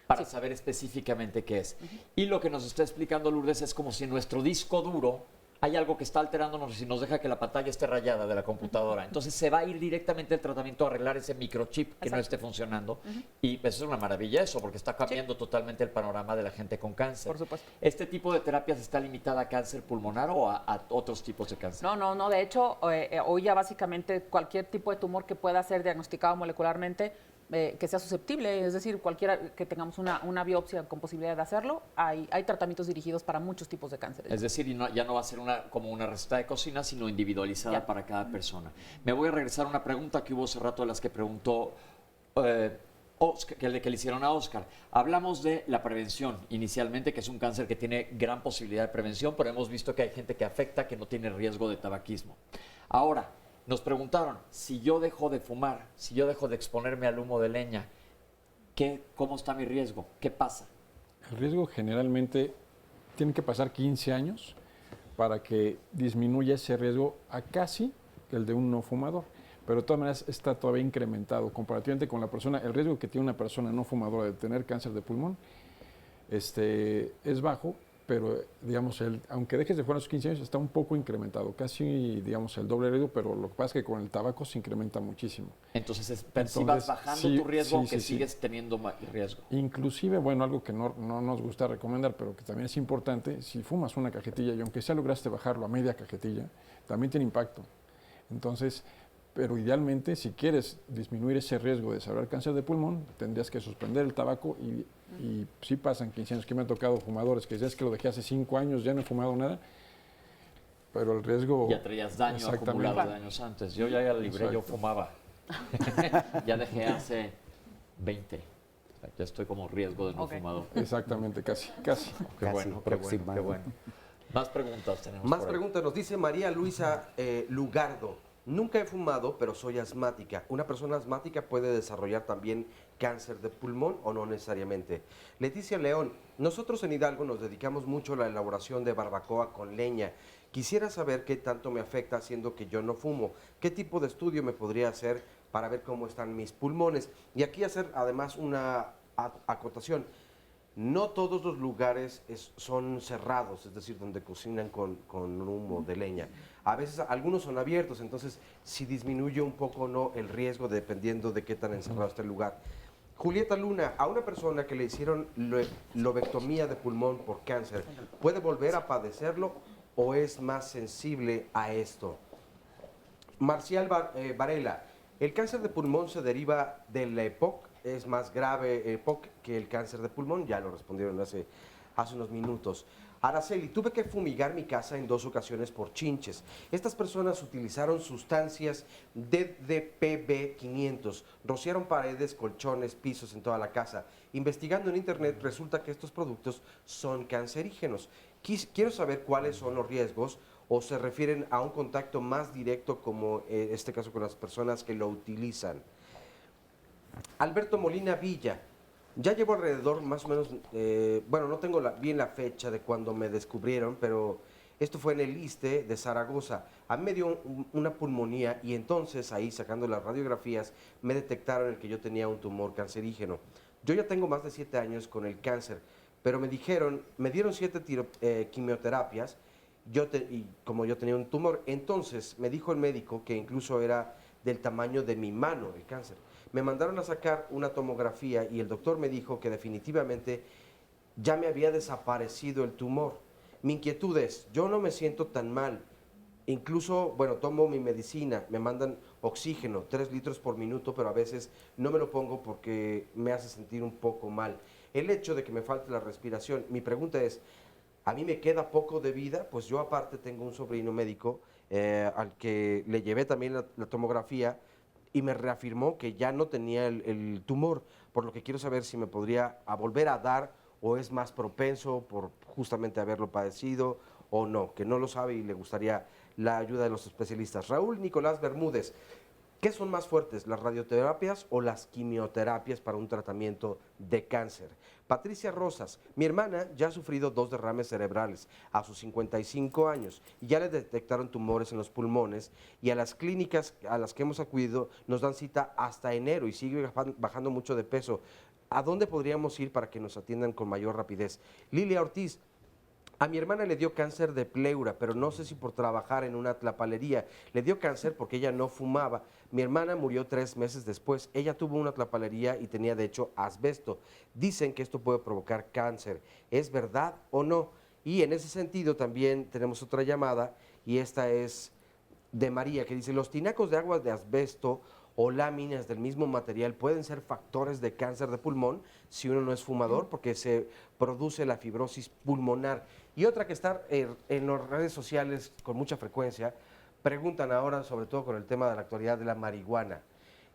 para saber específicamente qué es. Y lo que nos está explicando Lourdes es como si en nuestro disco duro hay algo que está alterándonos y nos deja que la pantalla esté rayada de la computadora. Entonces se va a ir directamente el tratamiento a arreglar ese microchip que no esté funcionando. Y eso es una maravilla eso, porque está cambiando totalmente el panorama de la gente con cáncer. Por supuesto. ¿Este tipo de terapias está limitada a cáncer pulmonar o a otros tipos de cáncer? No. De hecho, hoy ya básicamente cualquier tipo de tumor que pueda ser diagnosticado molecularmente, que sea susceptible, es decir, cualquiera que tengamos una biopsia con posibilidad de hacerlo, hay tratamientos dirigidos para muchos tipos de cánceres. Es decir, ya no va a ser como una receta de cocina, sino individualizada para cada persona. Me voy a regresar a una pregunta que hubo hace rato de las que preguntó Oscar, que le hicieron a Oscar. Hablamos de la prevención inicialmente, que es un cáncer que tiene gran posibilidad de prevención, pero hemos visto que hay gente que afecta que no tiene riesgo de tabaquismo. Ahora, nos preguntaron, si yo dejo de fumar, si yo dejo de exponerme al humo de leña, ¿cómo está mi riesgo? ¿Qué pasa? El riesgo generalmente tiene que pasar 15 años para que disminuya ese riesgo a casi el de un no fumador. Pero de todas maneras está todavía incrementado comparativamente con la persona. El riesgo que tiene una persona no fumadora de tener cáncer de pulmón es bajo, pero digamos, aunque dejes de fumar a los 15 años, está un poco incrementado, casi digamos el doble riesgo, pero lo que pasa es que con el tabaco se incrementa muchísimo. Entonces, si vas bajando tu riesgo, que sigues teniendo más riesgo. Inclusive, bueno, algo que no nos gusta recomendar, pero que también es importante, si fumas una cajetilla y aunque sea lograste bajarlo a media cajetilla, también tiene impacto. Entonces, pero idealmente, si quieres disminuir ese riesgo de desarrollar cáncer de pulmón, tendrías que suspender el tabaco y sí pasan 15 años, que me han tocado fumadores que dicen, es que lo dejé hace 5 años, ya no he fumado nada, pero el riesgo... Ya traías daño acumulado de años antes. Yo ya libré, yo fumaba. Ya dejé hace 20. Ya estoy como riesgo de no fumador. Exactamente, casi. Qué bueno. Más preguntas tenemos. Más preguntas, nos dice María Luisa Lugardo. Nunca he fumado, pero soy asmática. ¿Una persona asmática puede desarrollar también cáncer de pulmón o no necesariamente? Leticia León, nosotros en Hidalgo nos dedicamos mucho a la elaboración de barbacoa con leña. Quisiera saber qué tanto me afecta siendo que yo no fumo. ¿Qué tipo de estudio me podría hacer para ver cómo están mis pulmones? Y aquí hacer además una acotación. No todos los lugares son cerrados, es decir, donde cocinan con humo de leña. A veces algunos son abiertos, entonces si disminuye un poco o no el riesgo dependiendo de qué tan encerrado está el lugar. Julieta Luna, a una persona que le hicieron lobectomía de pulmón por cáncer, ¿puede volver a padecerlo o es más sensible a esto? Marcial Varela, ¿el cáncer de pulmón se deriva de la EPOC? ¿Es más grave EPOC que el cáncer de pulmón? Ya lo respondieron hace unos minutos. Araceli, tuve que fumigar mi casa en 2 ocasiones por chinches. Estas personas utilizaron sustancias DDPB 500, rociaron paredes, colchones, pisos en toda la casa. Investigando en internet resulta que estos productos son cancerígenos. Quiero saber cuáles son los riesgos o se refieren a un contacto más directo como en este caso con las personas que lo utilizan. Alberto Molina Villa, ya llevo alrededor más o menos, bueno, no tengo bien la fecha de cuando me descubrieron, pero esto fue en el ISSSTE de Zaragoza. A mí me dio una pulmonía y entonces ahí sacando las radiografías me detectaron el que yo tenía un tumor cancerígeno. Yo ya tengo más de 7 años con el cáncer, pero me dieron 7 quimioterapias y como yo tenía un tumor, entonces me dijo el médico que incluso era del tamaño de mi mano el cáncer. Me mandaron a sacar una tomografía y el doctor me dijo que definitivamente ya me había desaparecido el tumor. Mi inquietud es, yo no me siento tan mal. Incluso, bueno, tomo mi medicina, me mandan oxígeno, 3 litros por minuto, pero a veces no me lo pongo porque me hace sentir un poco mal. El hecho de que me falte la respiración, mi pregunta es, ¿a mí me queda poco de vida? Pues yo aparte tengo un sobrino médico al que le llevé también la tomografía y me reafirmó que ya no tenía el tumor, por lo que quiero saber si me podría volver a dar o es más propenso por justamente haberlo padecido o no, que no lo sabe y le gustaría la ayuda de los especialistas. Raúl Nicolás Bermúdez, ¿qué son más fuertes, las radioterapias o las quimioterapias para un tratamiento de cáncer? Patricia Rosas, mi hermana ya ha sufrido 2 derrames cerebrales a sus 55 años y ya le detectaron tumores en los pulmones y a las clínicas a las que hemos acudido nos dan cita hasta enero y sigue bajando mucho de peso. ¿A dónde podríamos ir para que nos atiendan con mayor rapidez? Lilia Ortiz, a mi hermana le dio cáncer de pleura, pero no sé si por trabajar en una tlapalería. Le dio cáncer porque ella no fumaba. Mi hermana murió 3 meses después. Ella tuvo una tlapalería y tenía de hecho asbesto. Dicen que esto puede provocar cáncer. ¿Es verdad o no? Y en ese sentido también tenemos otra llamada y esta es de María que dice, los tinacos de agua de asbesto o láminas del mismo material pueden ser factores de cáncer de pulmón si uno no es fumador porque se produce la fibrosis pulmonar. Y otra que está en las redes sociales con mucha frecuencia, preguntan ahora sobre todo con el tema de la actualidad de la marihuana.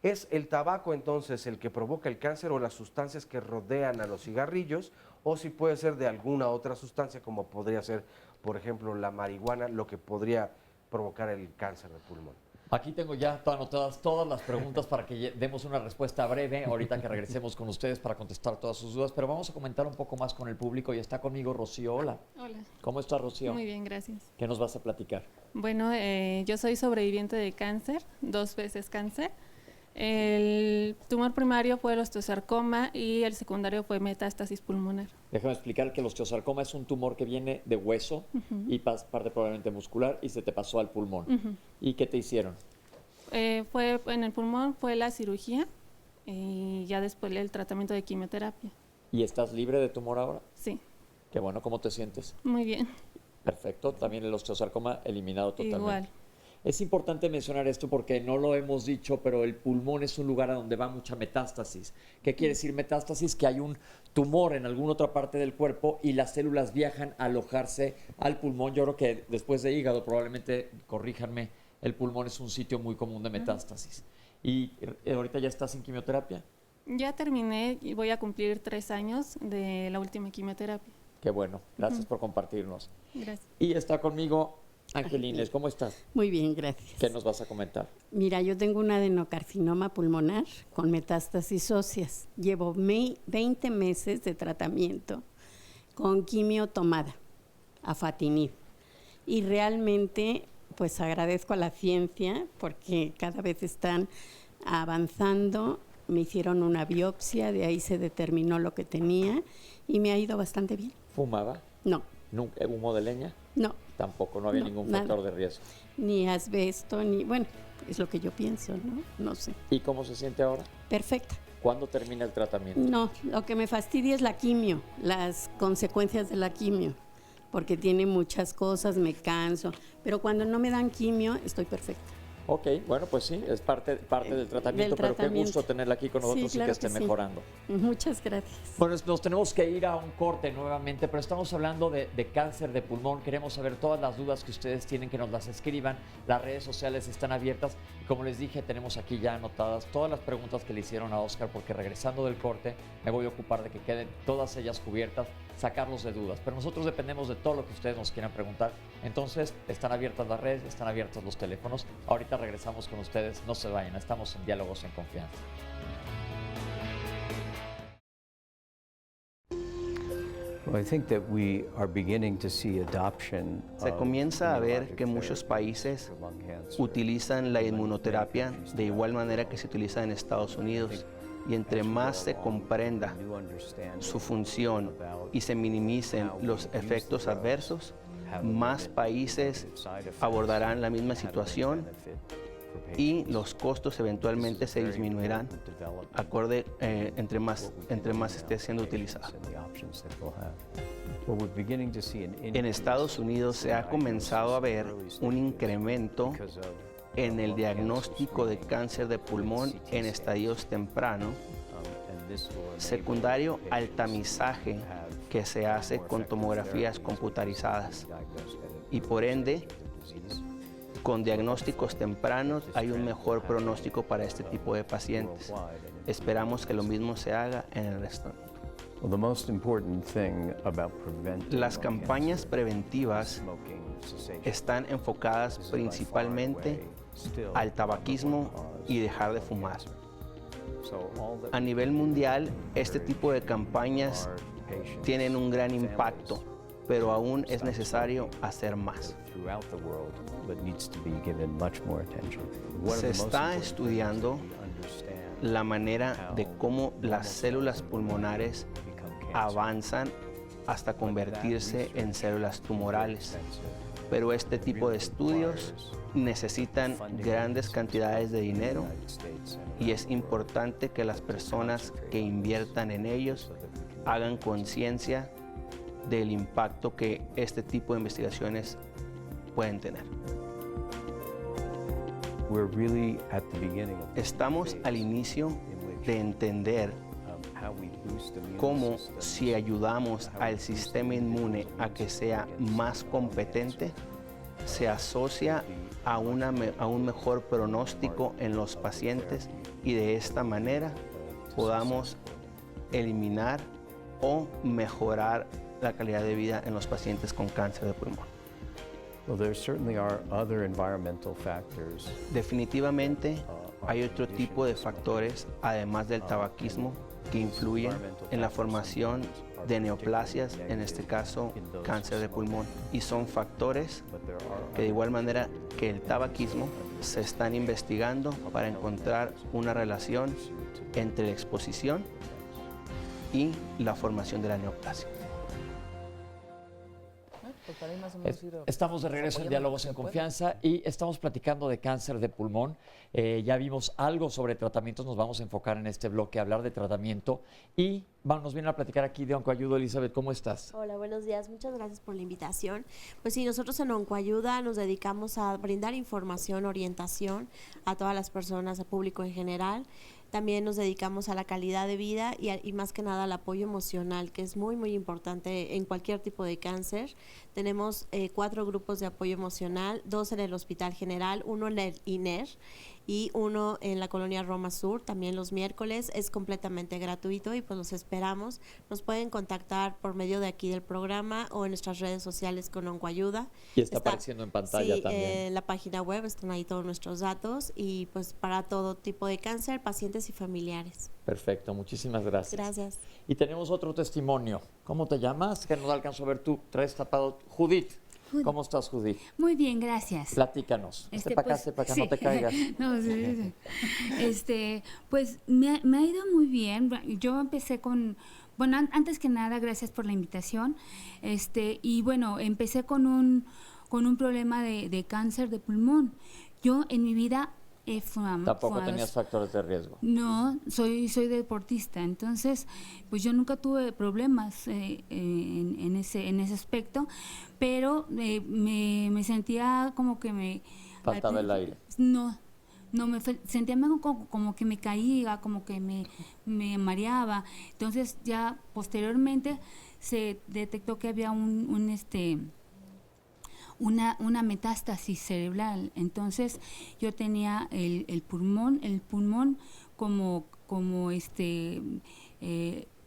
¿Es el tabaco entonces el que provoca el cáncer o las sustancias que rodean a los cigarrillos? O si puede ser de alguna otra sustancia como podría ser, por ejemplo, la marihuana, lo que podría provocar el cáncer de pulmón. Aquí tengo ya anotadas todas las preguntas para que demos una respuesta breve ahorita que regresemos con ustedes para contestar todas sus dudas, pero vamos a comentar un poco más con el público y está conmigo Rocío. Hola. Hola. ¿Cómo estás, Rocío? Muy bien, gracias. ¿Qué nos vas a platicar? Bueno, yo soy sobreviviente de cáncer, 2 veces cáncer. El tumor primario fue el osteosarcoma y el secundario fue metástasis pulmonar. Déjame explicar que el osteosarcoma es un tumor que viene de hueso y parte probablemente muscular y se te pasó al pulmón. ¿Y qué te hicieron? Fue en el pulmón, fue la cirugía y ya después el tratamiento de quimioterapia. ¿Y estás libre de tumor ahora? Sí. Qué bueno, ¿cómo te sientes? Muy bien. Perfecto, también el osteosarcoma eliminado totalmente. Igual. Es importante mencionar esto porque no lo hemos dicho, pero el pulmón es un lugar a donde va mucha metástasis. ¿Qué quiere decir metástasis? Que hay un tumor en alguna otra parte del cuerpo y las células viajan a alojarse al pulmón. Yo creo que después de hígado, probablemente, corríjanme, el pulmón es un sitio muy común de metástasis. ¿Y ahorita ya estás en quimioterapia? Ya terminé y voy a cumplir 3 años de la última quimioterapia. Qué bueno, gracias por compartirnos. Gracias. Y está conmigo Angelines, ¿cómo estás? Muy bien, gracias. ¿Qué nos vas a comentar? Mira, yo tengo un adenocarcinoma pulmonar con metástasis óseas. Llevo 20 meses de tratamiento con quimio tomada, afatinib. Y realmente, pues agradezco a la ciencia porque cada vez están avanzando. Me hicieron una biopsia, de ahí se determinó lo que tenía y me ha ido bastante bien. ¿Fumaba? No. ¿Nunca? ¿Humo de leña? No. Tampoco, no había ningún factor nada. de riesgo. Ni asbesto, ni... Bueno, es lo que yo pienso, ¿no? No sé. ¿Y cómo se siente ahora? Perfecta. ¿Cuándo termina el tratamiento? No, lo que me fastidia es la quimio, las consecuencias de la quimio, porque tiene muchas cosas, me canso, pero cuando no me dan quimio estoy perfecta. Ok, bueno, pues sí, es parte del tratamiento, pero qué gusto tenerla aquí con nosotros Sí, claro y que esté que sí. mejorando. Muchas gracias. Bueno, nos tenemos que ir a un corte nuevamente, pero estamos hablando de cáncer de pulmón. Queremos saber todas las dudas que ustedes tienen, que nos las escriban. Las redes sociales están abiertas y como les dije, tenemos aquí ya anotadas todas las preguntas que le hicieron a Oscar, porque regresando del corte me voy a ocupar de que queden todas ellas cubiertas, sacarlos de dudas. Pero nosotros dependemos de todo lo que ustedes nos quieran preguntar. Entonces, están abiertas las redes, están abiertos los teléfonos. Ahorita regresamos con ustedes, no se vayan, estamos en Diálogos en Confianza. Se comienza a ver que muchos países utilizan la inmunoterapia de igual manera que se utiliza en Estados Unidos. Y entre más se comprenda su función y se minimicen los efectos adversos, más países abordarán la misma situación y los costos eventualmente se disminuirán entre más esté siendo utilizada. En Estados Unidos se ha comenzado a ver un incremento en el diagnóstico de cáncer de pulmón en estadios tempranos, secundario al tamizaje que se hace con tomografías computarizadas. Y por ende, con diagnósticos tempranos hay un mejor pronóstico para este tipo de pacientes. Esperamos que lo mismo se haga en el resto. Las campañas preventivas están enfocadas principalmente al tabaquismo y dejar de fumar. A nivel mundial, este tipo de campañas tienen un gran impacto, pero aún es necesario hacer más. Se está estudiando la manera de cómo las células pulmonares avanzan hasta convertirse en células tumorales. Pero este tipo de estudios necesitan grandes cantidades de dinero y es importante que las personas que inviertan en ellos hagan conciencia del impacto que este tipo de investigaciones pueden tener. Estamos al inicio de entender cómo, si ayudamos al sistema inmune a que sea más competente, se asocia a un mejor pronóstico en los pacientes y de esta manera podamos eliminar o mejorar la calidad de vida en los pacientes con cáncer de pulmón. Definitivamente hay otro tipo de factores, además del tabaquismo, que influyen en la formación de neoplasias, en este caso cáncer de pulmón. Y son factores que de igual manera que el tabaquismo se están investigando para encontrar una relación entre la exposición y la formación de la neoplasia. Estamos de regreso en Diálogos en Confianza y estamos platicando de cáncer de pulmón. Ya vimos algo sobre tratamientos, nos vamos a enfocar en este bloque a hablar de tratamiento y nos viene a platicar aquí de Oncoayuda. Elizabeth, ¿cómo estás? Hola, buenos días, muchas gracias por la invitación. Pues sí, nosotros en Oncoayuda nos dedicamos a brindar información, orientación a todas las personas, al público en general. También nos dedicamos a la calidad de vida y más que nada al apoyo emocional, que es muy, muy importante en cualquier tipo de cáncer. Tenemos 4 grupos de apoyo emocional, 2 en el Hospital General, 1 en el INER y 1 en la colonia Roma Sur, también los miércoles. Es completamente gratuito y pues los esperamos. Nos pueden contactar por medio de aquí del programa o en nuestras redes sociales con Oncoayuda. Y está apareciendo en pantalla sí, también. En la página web están ahí todos nuestros datos y pues para todo tipo de cáncer, pacientes y familiares. Perfecto, muchísimas gracias. Gracias. Y tenemos otro testimonio. ¿Cómo te llamas? Que no alcanzo a ver tú. Traes tapado. Judith. ¿Cómo estás, Judith? Muy bien, gracias. Platícanos. Para acá, sí. no te caigas. No, sí. Pues me ha ido muy bien. Yo empecé con, bueno, antes que nada, gracias por la invitación. Y bueno, empecé con un problema de cáncer de pulmón. Yo en mi vida Tampoco tenías factores de riesgo. No, soy deportista, entonces pues yo nunca tuve problemas en ese aspecto, pero me sentía como que me faltaba el aire. No, sentía como que me caía, como que me mareaba. Entonces ya posteriormente se detectó que había una metástasis cerebral. Entonces yo tenía el pulmón como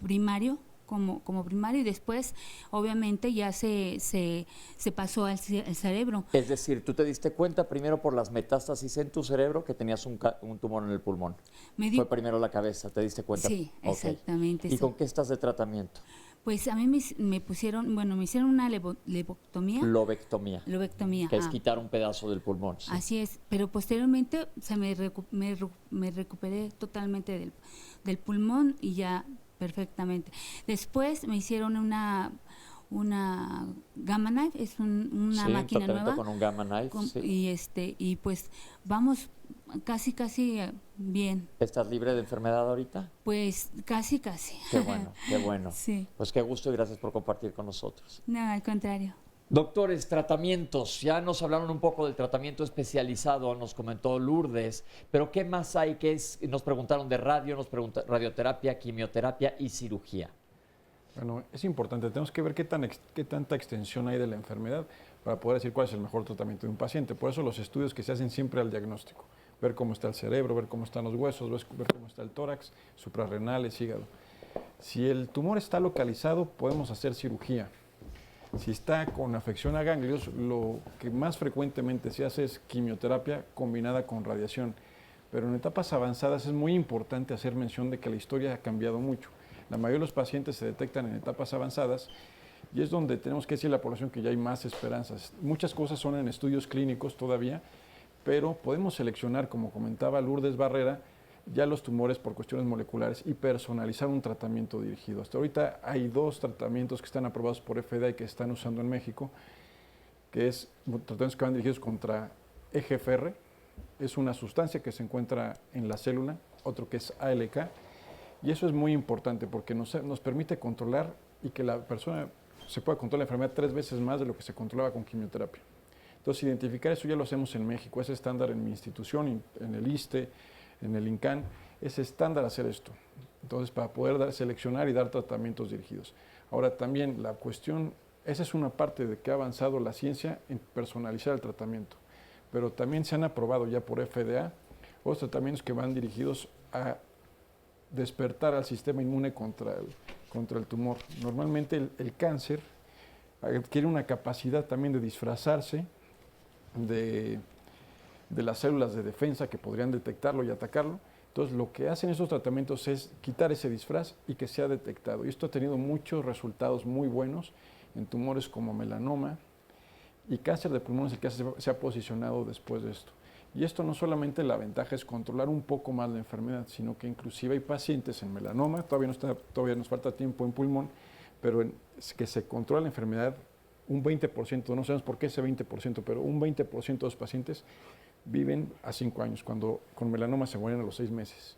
primario, como primario, y después obviamente ya se pasó al cerebro. Es decir, tú te diste cuenta primero por las metástasis en tu cerebro que tenías un tumor en el pulmón. Fue primero la cabeza, ¿te diste cuenta? Sí, okay. Exactamente. ¿Y sí. con qué estás de tratamiento? Pues a mí me hicieron una lobectomía. Lobectomía. Que es quitar un pedazo del pulmón. Sí. Así es, pero posteriormente me recuperé totalmente del pulmón y ya perfectamente. Después me hicieron una Gamma Knife, es una máquina nueva. Con un Gamma Knife, y pues vamos casi bien. ¿Estás libre de enfermedad ahorita? Pues casi. Qué bueno, qué bueno. Sí. Pues qué gusto y gracias por compartir con nosotros. No, al contrario. Doctores, tratamientos. Ya nos hablaron un poco del tratamiento especializado, nos comentó Lourdes, pero ¿qué más hay? Nos preguntaron de radioterapia, quimioterapia y cirugía. Bueno, es importante, tenemos que ver qué tanta extensión hay de la enfermedad para poder decir cuál es el mejor tratamiento de un paciente. Por eso los estudios que se hacen siempre al diagnóstico, ver cómo está el cerebro, ver cómo están los huesos, ver cómo está el tórax, suprarrenales, hígado. Si el tumor está localizado, podemos hacer cirugía. Si está con afección a ganglios, lo que más frecuentemente se hace es quimioterapia combinada con radiación. Pero en etapas avanzadas es muy importante hacer mención de que la historia ha cambiado mucho. La mayoría de los pacientes se detectan en etapas avanzadas y es donde tenemos que decir a la población que ya hay más esperanzas. Muchas cosas son en estudios clínicos todavía, pero podemos seleccionar, como comentaba Lourdes Barrera, ya los tumores por cuestiones moleculares y personalizar un tratamiento dirigido. Hasta ahorita hay 2 tratamientos que están aprobados por FDA y que se están usando en México, que es tratamientos que van dirigidos contra EGFR, es una sustancia que se encuentra en la célula, otro que es ALK, y eso es muy importante porque nos permite controlar y que la persona se pueda controlar la enfermedad 3 veces más de lo que se controlaba con quimioterapia. Entonces, identificar eso ya lo hacemos en México, es estándar en mi institución, en el ISSSTE, en el INCAN, es estándar hacer esto. Entonces, para poder seleccionar y dar tratamientos dirigidos. Ahora, también la cuestión, esa es una parte de que ha avanzado la ciencia en personalizar el tratamiento, pero también se han aprobado ya por FDA otros tratamientos que van dirigidos a despertar al sistema inmune contra el tumor. Normalmente el cáncer adquiere una capacidad también de disfrazarse de las células de defensa que podrían detectarlo y atacarlo. Entonces, lo que hacen estos tratamientos es quitar ese disfraz y que sea detectado. Y esto ha tenido muchos resultados muy buenos en tumores como melanoma y cáncer de pulmón es el que se ha posicionado después de esto. Y esto no solamente la ventaja es controlar un poco más la enfermedad, sino que inclusive hay pacientes en melanoma, todavía nos falta tiempo en pulmón, pero que se controla la enfermedad un 20%, no sabemos por qué ese 20%, pero un 20% de los pacientes viven a 5 años, cuando con melanoma se mueren a los 6 meses.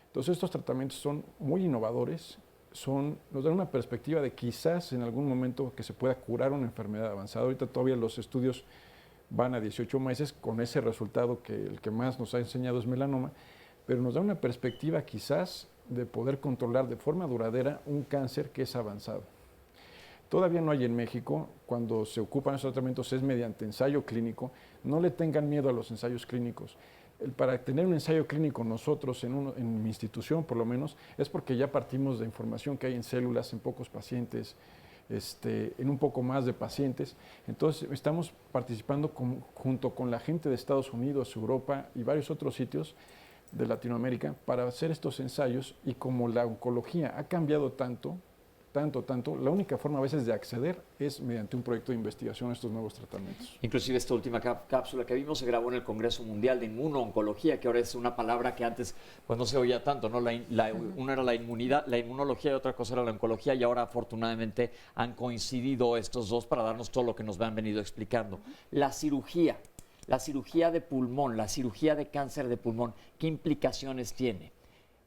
Entonces estos tratamientos son muy innovadores, nos dan una perspectiva de quizás en algún momento que se pueda curar una enfermedad avanzada. Ahorita todavía los estudios van a 18 meses con ese resultado que el que más nos ha enseñado es melanoma, pero nos da una perspectiva quizás de poder controlar de forma duradera un cáncer que es avanzado. Todavía no hay en México, cuando se ocupan esos tratamientos es mediante ensayo clínico. No le tengan miedo a los ensayos clínicos. Para tener un ensayo clínico nosotros en mi institución por lo menos, es porque ya partimos de información que hay en células, en pocos pacientes, en un poco más de pacientes. Entonces estamos participando junto con la gente de Estados Unidos, Europa y varios otros sitios de Latinoamérica para hacer estos ensayos, y como la oncología ha cambiado tanto, la única forma a veces de acceder es mediante un proyecto de investigación a estos nuevos tratamientos. Inclusive esta última cápsula que vimos se grabó en el Congreso Mundial de Inmuno-Oncología, que ahora es una palabra que antes pues no se oía tanto, ¿no? Una era la inmunología y otra cosa era la oncología, y ahora afortunadamente han coincidido estos dos para darnos todo lo que nos han venido explicando. La cirugía de pulmón, la cirugía de cáncer de pulmón, ¿qué implicaciones tiene?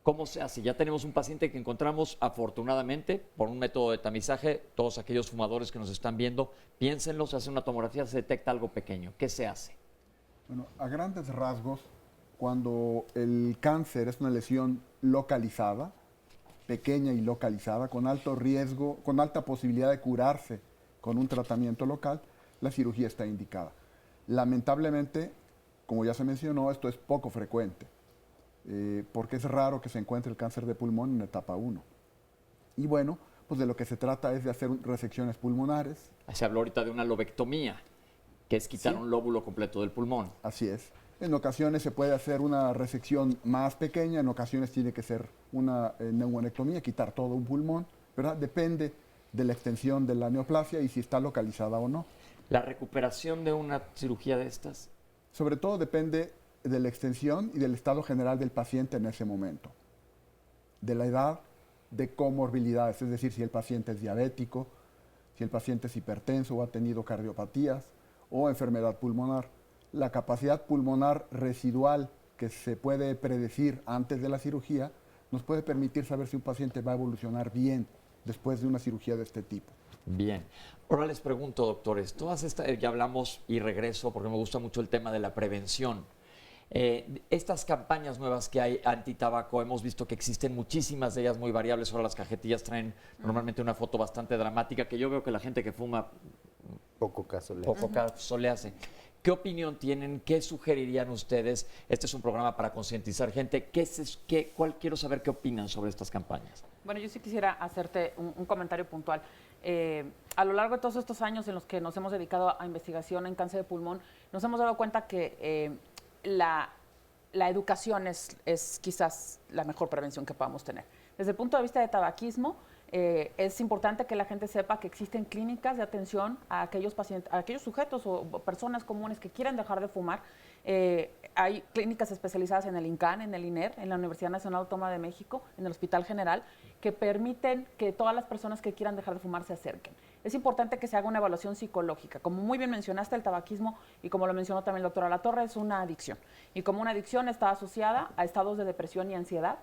¿Cómo se hace? Ya tenemos un paciente que encontramos afortunadamente por un método de tamizaje. Todos aquellos fumadores que nos están viendo, piénsenlo, se hace una tomografía, se detecta algo pequeño. ¿Qué se hace? Bueno, a grandes rasgos, cuando el cáncer es una lesión localizada, pequeña y localizada, con alto riesgo, con alta posibilidad de curarse con un tratamiento local, la cirugía está indicada. Lamentablemente, como ya se mencionó, esto es poco frecuente. Porque es raro que se encuentre el cáncer de pulmón en etapa 1. Y bueno, pues de lo que se trata es de hacer resecciones pulmonares. Se habló ahorita de una lobectomía, que es quitar un lóbulo completo del pulmón. Así es. En ocasiones se puede hacer una resección más pequeña, en ocasiones tiene que ser una neumonectomía, quitar todo un pulmón, ¿verdad? Depende de la extensión de la neoplasia y si está localizada o no. ¿La recuperación de una cirugía de estas? Sobre todo depende de la extensión y del estado general del paciente en ese momento, de la edad, de comorbilidades, es decir, si el paciente es diabético, si el paciente es hipertenso o ha tenido cardiopatías o enfermedad pulmonar. La capacidad pulmonar residual que se puede predecir antes de la cirugía nos puede permitir saber si un paciente va a evolucionar bien después de una cirugía de este tipo. Bien. Ahora les pregunto, doctores, ya hablamos y regreso porque me gusta mucho el tema de la prevención. Estas campañas nuevas que hay anti-tabaco, hemos visto que existen muchísimas de ellas muy variables. Ahora las cajetillas traen normalmente una foto bastante dramática, que yo veo que la gente que fuma poco caso le hace. ¿Qué opinión tienen? ¿Qué sugerirían ustedes? Este es un programa para concientizar gente. Quiero saber qué opinan sobre estas campañas. Bueno, yo sí quisiera hacerte un comentario puntual. A lo largo de todos estos años en los que nos hemos dedicado a investigación en cáncer de pulmón, nos hemos dado cuenta que la educación es quizás la mejor prevención que podamos tener. Desde el punto de vista de tabaquismo, es importante que la gente sepa que existen clínicas de atención a aquellos pacientes, a aquellos sujetos o personas comunes que quieran dejar de fumar. Hay clínicas especializadas en el INCAN, en el INER, en la Universidad Nacional Autónoma de México, en el Hospital General, que permiten que todas las personas que quieran dejar de fumar se acerquen. Es importante que se haga una evaluación psicológica. Como muy bien mencionaste, el tabaquismo, y como lo mencionó también el doctor Alatorre, es una adicción. Y como una adicción está asociada a estados de depresión y ansiedad,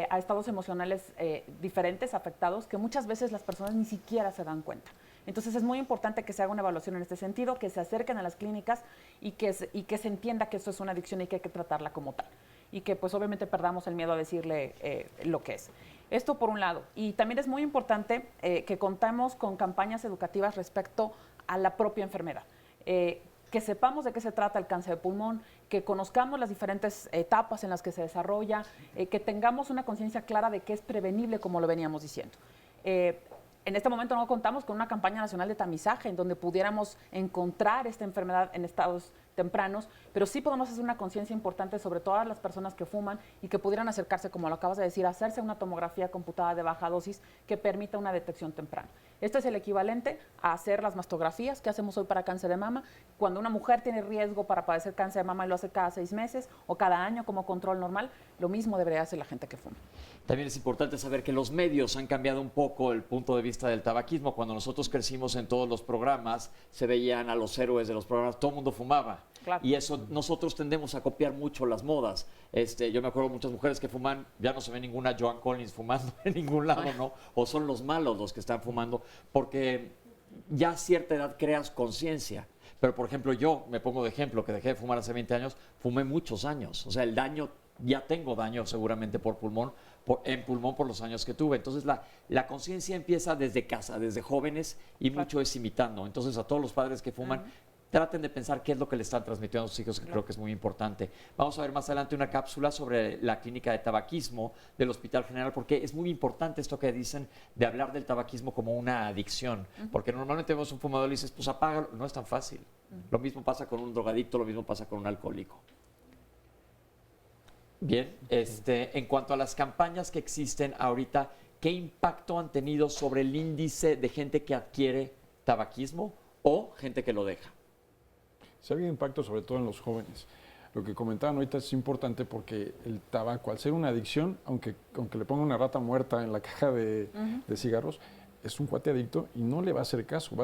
a estados emocionales diferentes, afectados, que muchas veces las personas ni siquiera se dan cuenta. Entonces es muy importante que se haga una evaluación en este sentido, que se acerquen a las clínicas y que se entienda que esto es una adicción y que hay que tratarla como tal. Y que pues obviamente perdamos el miedo a decirle lo que es. Esto por un lado. Y también es muy importante que contamos con campañas educativas respecto a la propia enfermedad. Que sepamos de qué se trata el cáncer de pulmón, que conozcamos las diferentes etapas en las que se desarrolla, que tengamos una conciencia clara de que es prevenible, como lo veníamos diciendo. En este momento no contamos con una campaña nacional de tamizaje en donde pudiéramos encontrar esta enfermedad en estados tempranos, pero sí podemos hacer una conciencia importante sobre todas las personas que fuman y que pudieran acercarse, como lo acabas de decir, a hacerse una tomografía computada de baja dosis que permita una detección temprana. Esto es el equivalente a hacer las mastografías que hacemos hoy para cáncer de mama. Cuando una mujer tiene riesgo para padecer cáncer de mama y lo hace cada 6 meses o cada año como control normal, lo mismo debería hacer la gente que fuma. También es importante saber que los medios han cambiado un poco el punto de vista del tabaquismo. Cuando nosotros crecimos en todos los programas, se veían a los héroes de los programas, todo el mundo fumaba. Claro. Y eso nosotros tendemos a copiar mucho las modas. Yo me acuerdo de muchas mujeres que fuman, ya no se ve ninguna Joan Collins fumando en ningún lado, ¿no? O son los malos los que están fumando, porque ya a cierta edad creas conciencia. Pero, por ejemplo, yo me pongo de ejemplo que dejé de fumar hace 20 años, fumé muchos años. O sea, el daño, ya tengo daño seguramente por pulmón, en pulmón por los años que tuve. Entonces, la conciencia empieza desde casa, desde jóvenes, y mucho es imitando. Entonces, a todos los padres que fuman, traten de pensar qué es lo que le están transmitiendo a sus hijos, que creo que es muy importante. Vamos a ver más adelante una cápsula sobre la clínica de tabaquismo del Hospital General, porque es muy importante esto que dicen de hablar del tabaquismo como una adicción, porque normalmente vemos un fumador y dices, pues apágalo, no es tan fácil. Lo mismo pasa con un drogadicto, lo mismo pasa con un alcohólico. Bien, en cuanto a las campañas que existen ahorita, ¿qué impacto han tenido sobre el índice de gente que adquiere tabaquismo o gente que lo deja? Se ha habido impacto sobre todo en los jóvenes. Lo que comentaban ahorita es importante porque el tabaco, al ser una adicción, aunque le ponga una rata muerta en la caja de cigarros, es un cuate adicto y no le va a hacer caso,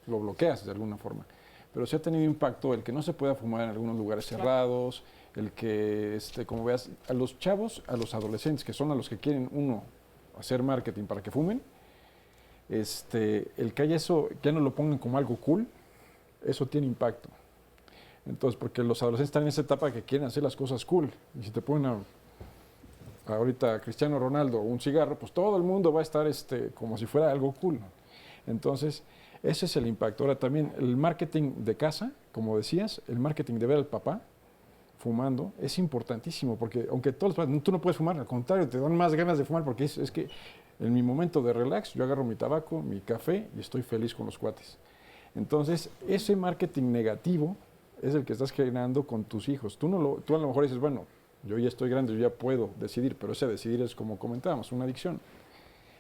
lo bloqueas de alguna forma. Pero sí ha tenido impacto el que no se pueda fumar en algunos lugares cerrados, el que, como veas, a los chavos, a los adolescentes, que son a los que quieren hacer marketing para que fumen, el que haya eso, ya no lo pongan como algo cool, eso tiene impacto. Entonces, porque los adolescentes están en esa etapa que quieren hacer las cosas cool. Y si te ponen ahorita a Cristiano Ronaldo un cigarro, pues todo el mundo va a estar como si fuera algo cool. Entonces, ese es el impacto. Ahora también el marketing de casa, como decías, el marketing de ver al papá fumando es importantísimo, porque aunque tú no puedes fumar, al contrario, te dan más ganas de fumar, porque es que en mi momento de relax yo agarro mi tabaco, mi café y estoy feliz con los cuates. Entonces, ese marketing negativo es el que estás generando con tus hijos. Tú a lo mejor dices, bueno, yo ya estoy grande, yo ya puedo decidir, pero ese decidir es, como comentábamos, una adicción.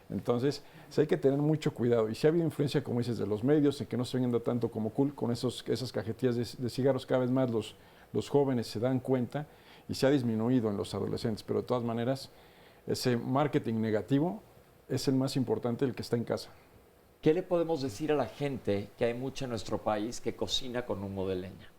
Entonces, sí hay que tener mucho cuidado. Y si ha habido influencia, como dices, de los medios, en que no se venda tanto como cool, con esas cajetillas de cigarros, cada vez más los jóvenes se dan cuenta y se ha disminuido en los adolescentes. Pero de todas maneras, ese marketing negativo es el más importante, el que está en casa. ¿Qué le podemos decir a la gente, que hay mucha en nuestro país, que cocina con humo de leña?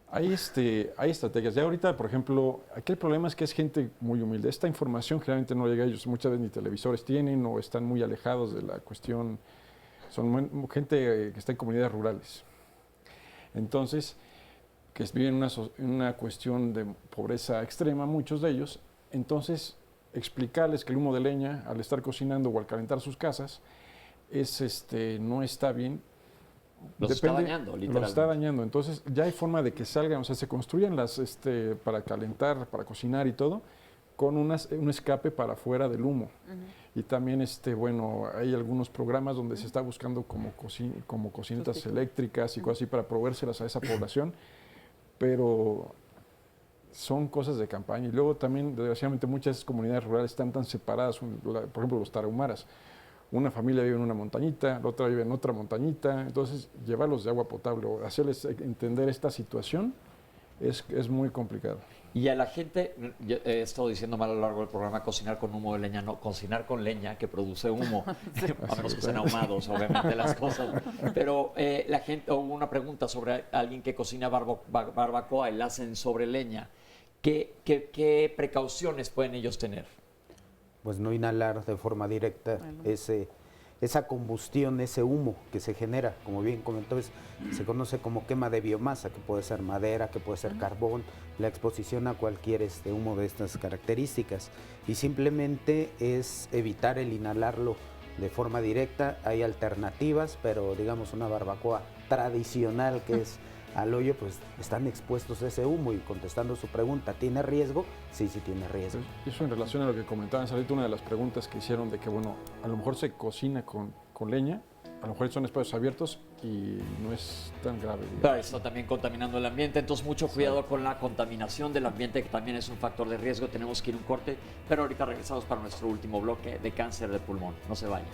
Hay estrategias. Ya ahorita, por ejemplo, aquí el problema es que es gente muy humilde. Esta información generalmente no llega a ellos. Muchas veces ni televisores tienen o están muy alejados de la cuestión. Son gente que está en comunidades rurales. Entonces, que viven en una cuestión de pobreza extrema, muchos de ellos. Entonces, explicarles que el humo de leña, al estar cocinando o al calentar sus casas, no está bien. Los está dañando, literalmente. Los está dañando. Entonces, ya hay forma de que salgan, o sea, se construyen para calentar, para cocinar y todo, con un escape para afuera del humo. Y también, hay algunos programas donde se está buscando como cocinetas eléctricas y cosas así para proveérselas a esa población, pero son cosas de campaña. Y luego también, desgraciadamente, muchas comunidades rurales están tan separadas, por ejemplo, los tarahumaras. Una familia vive en una montañita, la otra vive en otra montañita, entonces llevarlos de agua potable o hacerles entender esta situación es muy complicado. Y a la gente, yo he estado diciendo mal a lo largo del programa, cocinar con humo de leña, no, cocinar con leña que produce humo, a menos que sean ahumados, obviamente, las cosas. Pero la gente, hubo una pregunta sobre alguien que cocina barbacoa y la hacen sobre leña. ¿Qué precauciones pueden ellos tener? Pues no inhalar de forma directa esa combustión, ese humo que se genera, como bien comentó, se conoce como quema de biomasa, que puede ser madera, que puede ser carbón, la exposición a cualquier humo de estas características. Y simplemente es evitar el inhalarlo de forma directa. Hay alternativas, pero digamos una barbacoa tradicional que es al hoyo, pues están expuestos a ese humo. Y contestando su pregunta, ¿tiene riesgo? Sí, sí tiene riesgo. Eso en relación a lo que comentaban ahorita, una de las preguntas que hicieron de que, bueno, a lo mejor se cocina con leña, a lo mejor son espacios abiertos y no es tan grave. Pero está también contaminando el ambiente, entonces mucho cuidado con la contaminación del ambiente, que también es un factor de riesgo. Tenemos que ir a un corte, pero ahorita regresamos para nuestro último bloque de cáncer de pulmón. No se vayan.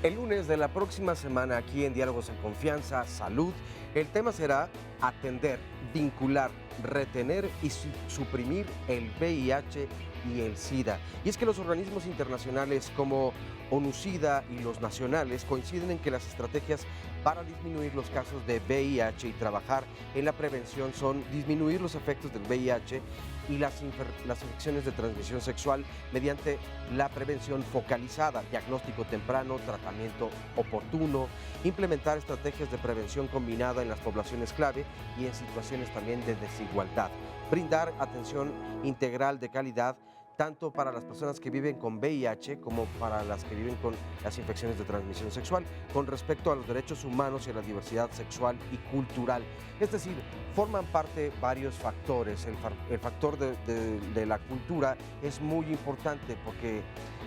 El lunes de la próxima semana, aquí en Diálogos en Confianza, Salud, el tema será atender, vincular, retener y suprimir el VIH y el SIDA. Y es que los organismos internacionales como ONU-SIDA y los nacionales coinciden en que las estrategias para disminuir los casos de VIH y trabajar en la prevención son disminuir los efectos del VIH y las infecciones de transmisión sexual mediante la prevención focalizada, diagnóstico temprano, tratamiento oportuno, implementar estrategias de prevención combinada en las poblaciones clave y en situaciones también de desigualdad, brindar atención integral de calidad tanto para las personas que viven con VIH como para las que viven con las infecciones de transmisión sexual, con respecto a los derechos humanos y a la diversidad sexual y cultural. Es decir, forman parte varios factores. El factor de la cultura es muy importante porque,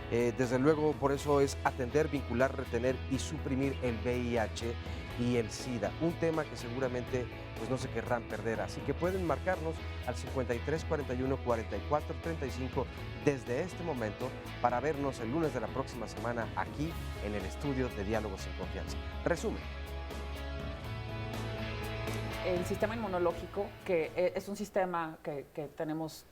desde luego, por eso es atender, vincular, retener y suprimir el VIH y el SIDA, un tema que seguramente pues no se querrán perder, así que pueden marcarnos al 53 41 44 35 desde este momento para vernos el lunes de la próxima semana aquí en el estudio de Diálogos en Confianza. Resumen. El sistema inmunológico, que es un sistema que tenemos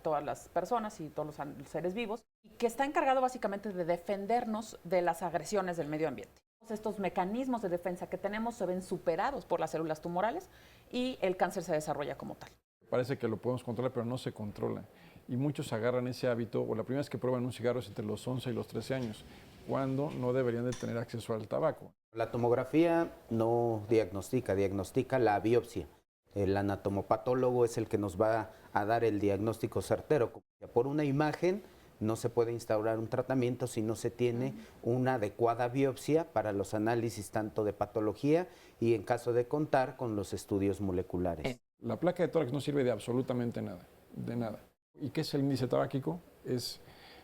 todas las personas y todos los seres vivos, y que está encargado básicamente de defendernos de las agresiones del medio ambiente. Estos mecanismos de defensa que tenemos se ven superados por las células tumorales y el cáncer se desarrolla como tal. Parece que lo podemos controlar, pero no se controla. Y muchos agarran ese hábito, o la primera vez que prueban un cigarro es entre los 11 y los 13 años, cuando no deberían de tener acceso al tabaco. La tomografía no diagnostica, diagnostica la biopsia. El anatomopatólogo es el que nos va a dar el diagnóstico certero. Por una imagen no se puede instaurar un tratamiento si no se tiene una adecuada biopsia para los análisis tanto de patología y en caso de contar con los estudios moleculares. La placa de tórax no sirve de absolutamente nada, de nada. ¿Y qué es el índice tabáquico? Es,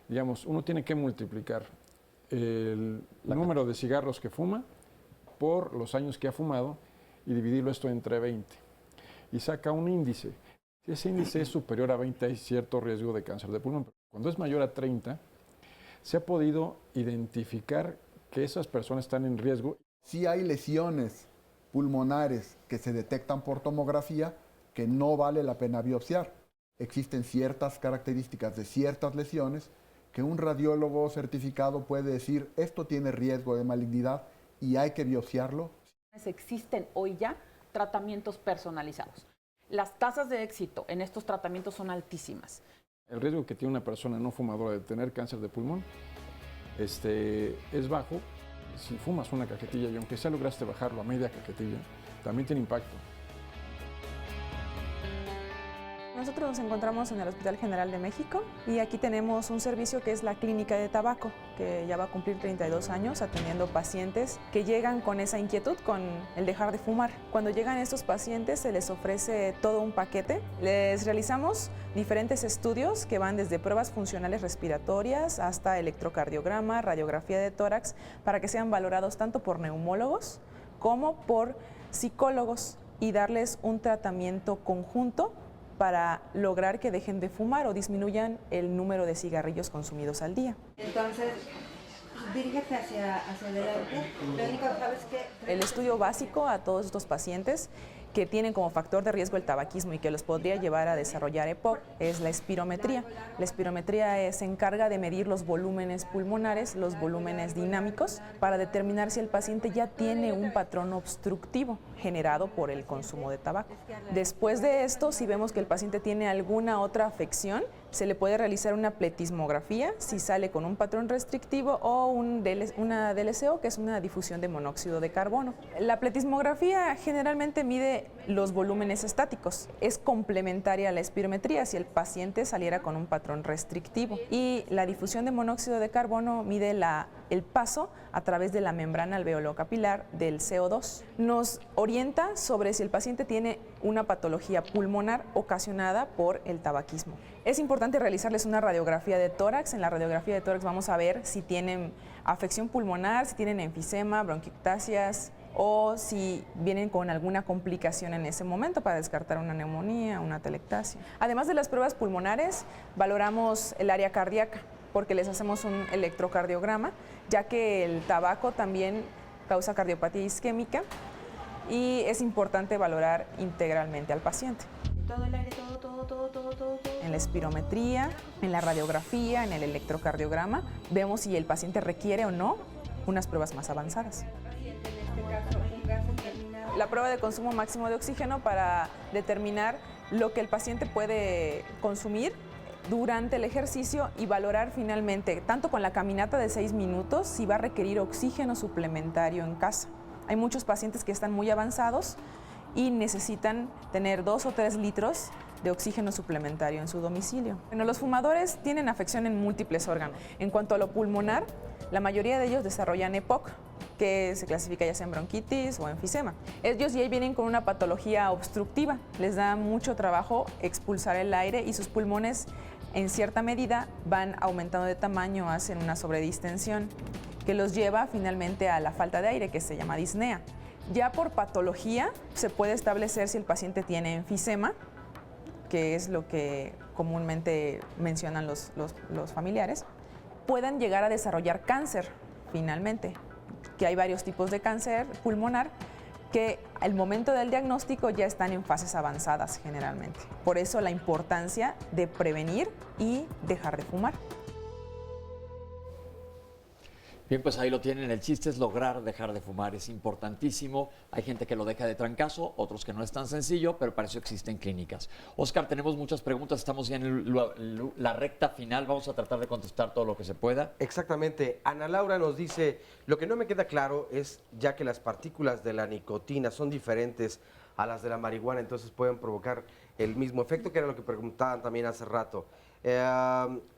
digamos, uno tiene que multiplicar el número de cigarros que fuma por los años que ha fumado y dividirlo esto entre 20. Y saca un índice. Si ese índice es superior a 20 hay cierto riesgo de cáncer de pulmón. Cuando es mayor a 30, se ha podido identificar que esas personas están en riesgo. Sí hay lesiones pulmonares que se detectan por tomografía que no vale la pena biopsiar. Existen ciertas características de ciertas lesiones que un radiólogo certificado puede decir esto tiene riesgo de malignidad y hay que biopsiarlo. Existen hoy ya tratamientos personalizados. Las tasas de éxito en estos tratamientos son altísimas. El riesgo que tiene una persona no fumadora de tener cáncer de pulmón es bajo. Si fumas una cajetilla y aunque sea lograste bajarlo a media cajetilla, también tiene impacto. Nosotros nos encontramos en el Hospital General de México y aquí tenemos un servicio que es la Clínica de Tabaco, que ya va a cumplir 32 años atendiendo pacientes que llegan con esa inquietud, con el dejar de fumar. Cuando llegan estos pacientes se les ofrece todo un paquete. Les realizamos diferentes estudios que van desde pruebas funcionales respiratorias hasta electrocardiograma, radiografía de tórax, para que sean valorados tanto por neumólogos como por psicólogos y darles un tratamiento conjunto para lograr que dejen de fumar o disminuyan el número de cigarrillos consumidos al día. Entonces, dirígete hacia adelante. Verónica, ¿sabes qué? El estudio básico a todos estos pacientes que tienen como factor de riesgo el tabaquismo y que los podría llevar a desarrollar EPOC es la espirometría. La espirometría se encarga de medir los volúmenes pulmonares, los volúmenes dinámicos, para determinar si el paciente ya tiene un patrón obstructivo generado por el consumo de tabaco. Después de esto, si vemos que el paciente tiene alguna otra afección, se le puede realizar una pletismografía si sale con un patrón restrictivo o una DLCO, que es una difusión de monóxido de carbono. La pletismografía generalmente mide los volúmenes estáticos. Es complementaria a la espirometría si el paciente saliera con un patrón restrictivo. Y la difusión de monóxido de carbono mide el paso a través de la membrana alveolo-capilar del CO2. Nos orienta sobre si el paciente tiene una patología pulmonar ocasionada por el tabaquismo. Es importante realizarles una radiografía de tórax. En la radiografía de tórax vamos a ver si tienen afección pulmonar, si tienen enfisema, bronquiectasias o si vienen con alguna complicación en ese momento para descartar una neumonía, una atelectasia. Además de las pruebas pulmonares, valoramos el área cardíaca, porque les hacemos un electrocardiograma, ya que el tabaco también causa cardiopatía isquémica y es importante valorar integralmente al paciente. Todo el aire, todo. En la espirometría, en la radiografía, en el electrocardiograma, vemos si el paciente requiere o no unas pruebas más avanzadas. La prueba de consumo máximo de oxígeno para determinar lo que el paciente puede consumir durante el ejercicio y valorar finalmente, tanto con la caminata de 6 minutos, si va a requerir oxígeno suplementario en casa. Hay muchos pacientes que están muy avanzados y necesitan tener 2 o 3 litros de oxígeno suplementario en su domicilio. Bueno, los fumadores tienen afección en múltiples órganos. En cuanto a lo pulmonar, la mayoría de ellos desarrollan EPOC, que se clasifica ya sea en bronquitis o enfisema. Ellos ya vienen con una patología obstructiva, les da mucho trabajo expulsar el aire y sus pulmones en cierta medida van aumentando de tamaño, hacen una sobredistensión que los lleva finalmente a la falta de aire, que se llama disnea. Ya por patología se puede establecer si el paciente tiene enfisema, que es lo que comúnmente mencionan los familiares, puedan llegar a desarrollar cáncer finalmente, que hay varios tipos de cáncer pulmonar que al momento del diagnóstico ya están en fases avanzadas generalmente. Por eso la importancia de prevenir y dejar de fumar. Bien, pues ahí lo tienen. El chiste es lograr dejar de fumar. Es importantísimo. Hay gente que lo deja de trancazo, otros que no es tan sencillo, pero para eso existen clínicas. Oscar, tenemos muchas preguntas. Estamos ya en la recta final. Vamos a tratar de contestar todo lo que se pueda. Exactamente. Ana Laura nos dice, lo que no me queda claro es, ya que las partículas de la nicotina son diferentes a las de la marihuana, entonces pueden provocar el mismo efecto, que era lo que preguntaban también hace rato.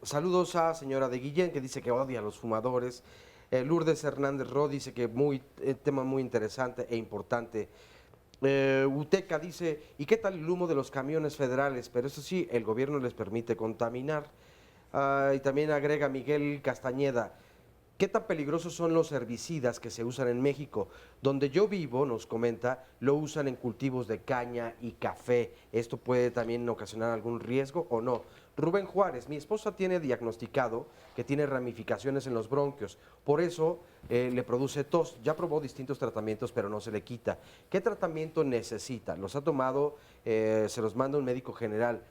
Saludos a señora de Guillén, que dice que odia a los fumadores. Lourdes Hernández Ro dice que tema muy interesante e importante. Uteca dice, ¿y qué tal el humo de los camiones federales? Pero eso sí, el gobierno les permite contaminar. Y también agrega Miguel Castañeda, ¿qué tan peligrosos son los herbicidas que se usan en México? Donde yo vivo, nos comenta, lo usan en cultivos de caña y café. ¿Esto puede también ocasionar algún riesgo o no? Rubén Juárez, mi esposa tiene diagnosticado que tiene ramificaciones en los bronquios, por eso le produce tos. Ya probó distintos tratamientos, pero no se le quita. ¿Qué tratamiento necesita? ¿Los ha tomado? ¿Se los manda un médico general?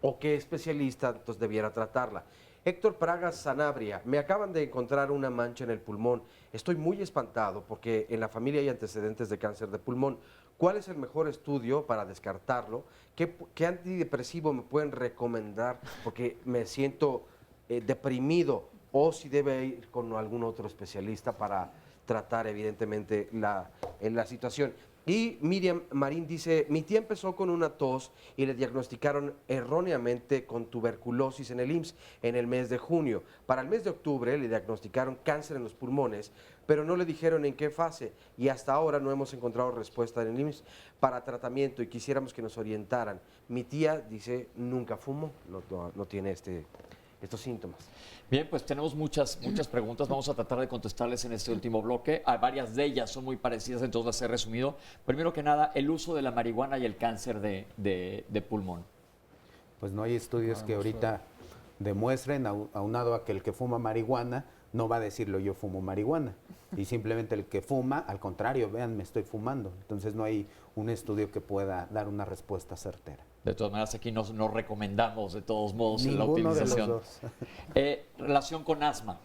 ¿O qué especialista entonces debiera tratarla? Héctor Pragas Sanabria, me acaban de encontrar una mancha en el pulmón. Estoy muy espantado porque en la familia hay antecedentes de cáncer de pulmón. ¿Cuál es el mejor estudio para descartarlo? ¿Qué antidepresivo me pueden recomendar? Porque me siento deprimido, o si debe ir con algún otro especialista para tratar evidentemente la situación. Y Miriam Marín dice, mi tía empezó con una tos y le diagnosticaron erróneamente con tuberculosis en el IMSS en el mes de junio. Para el mes de octubre le diagnosticaron cáncer en los pulmones, pero no le dijeron en qué fase y hasta ahora no hemos encontrado respuesta en el IMSS para tratamiento y quisiéramos que nos orientaran. Mi tía dice, nunca fumo, no tiene estos síntomas. Bien, pues tenemos muchas preguntas. Vamos a tratar de contestarles en este último bloque. Varias de ellas son muy parecidas, entonces va a ser resumido. Primero que nada, el uso de la marihuana y el cáncer de pulmón. Pues no hay estudios que ahorita demuestren, aunado a que el que fuma marihuana no va a decirlo yo fumo marihuana. Y simplemente el que fuma, al contrario, vean, me estoy fumando. Entonces no hay un estudio que pueda dar una respuesta certera. De todas maneras, aquí no recomendamos de todos modos la Ninguno utilización. de los dos. Relación con asma.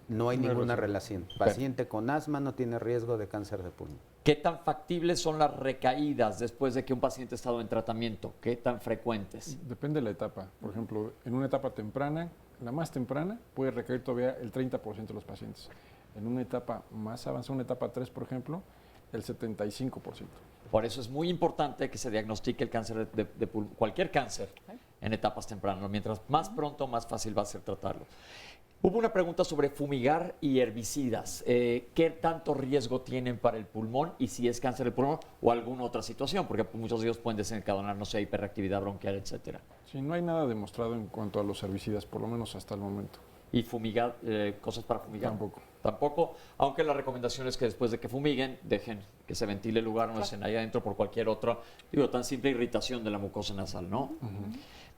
No hay ninguna relación. Paciente con asma no tiene riesgo de cáncer de pulmón. ¿Qué tan factibles son las recaídas después de que un paciente ha estado en tratamiento? ¿Qué tan frecuentes? Depende de la etapa. Por ejemplo, en una etapa temprana, la más temprana, puede recaer todavía el 30% de los pacientes. En una etapa más avanzada, una etapa 3, por ejemplo, el 75%. Por eso es muy importante que se diagnostique el cáncer de pulmón, cualquier cáncer, en etapas tempranas. Mientras más pronto, más fácil va a ser tratarlo. Hubo una pregunta sobre fumigar y herbicidas. ¿Qué tanto riesgo tienen para el pulmón y si es cáncer del pulmón o alguna otra situación? Porque muchos de ellos pueden desencadenar, no sé, hiperactividad bronquial, etcétera. Sí, no hay nada demostrado en cuanto a los herbicidas, por lo menos hasta el momento. ¿Y fumigar, cosas para fumigar? Tampoco, aunque la recomendación es que después de que fumiguen, dejen que se ventile el lugar, no estén ahí adentro por cualquier otra, tan simple irritación de la mucosa nasal, ¿no?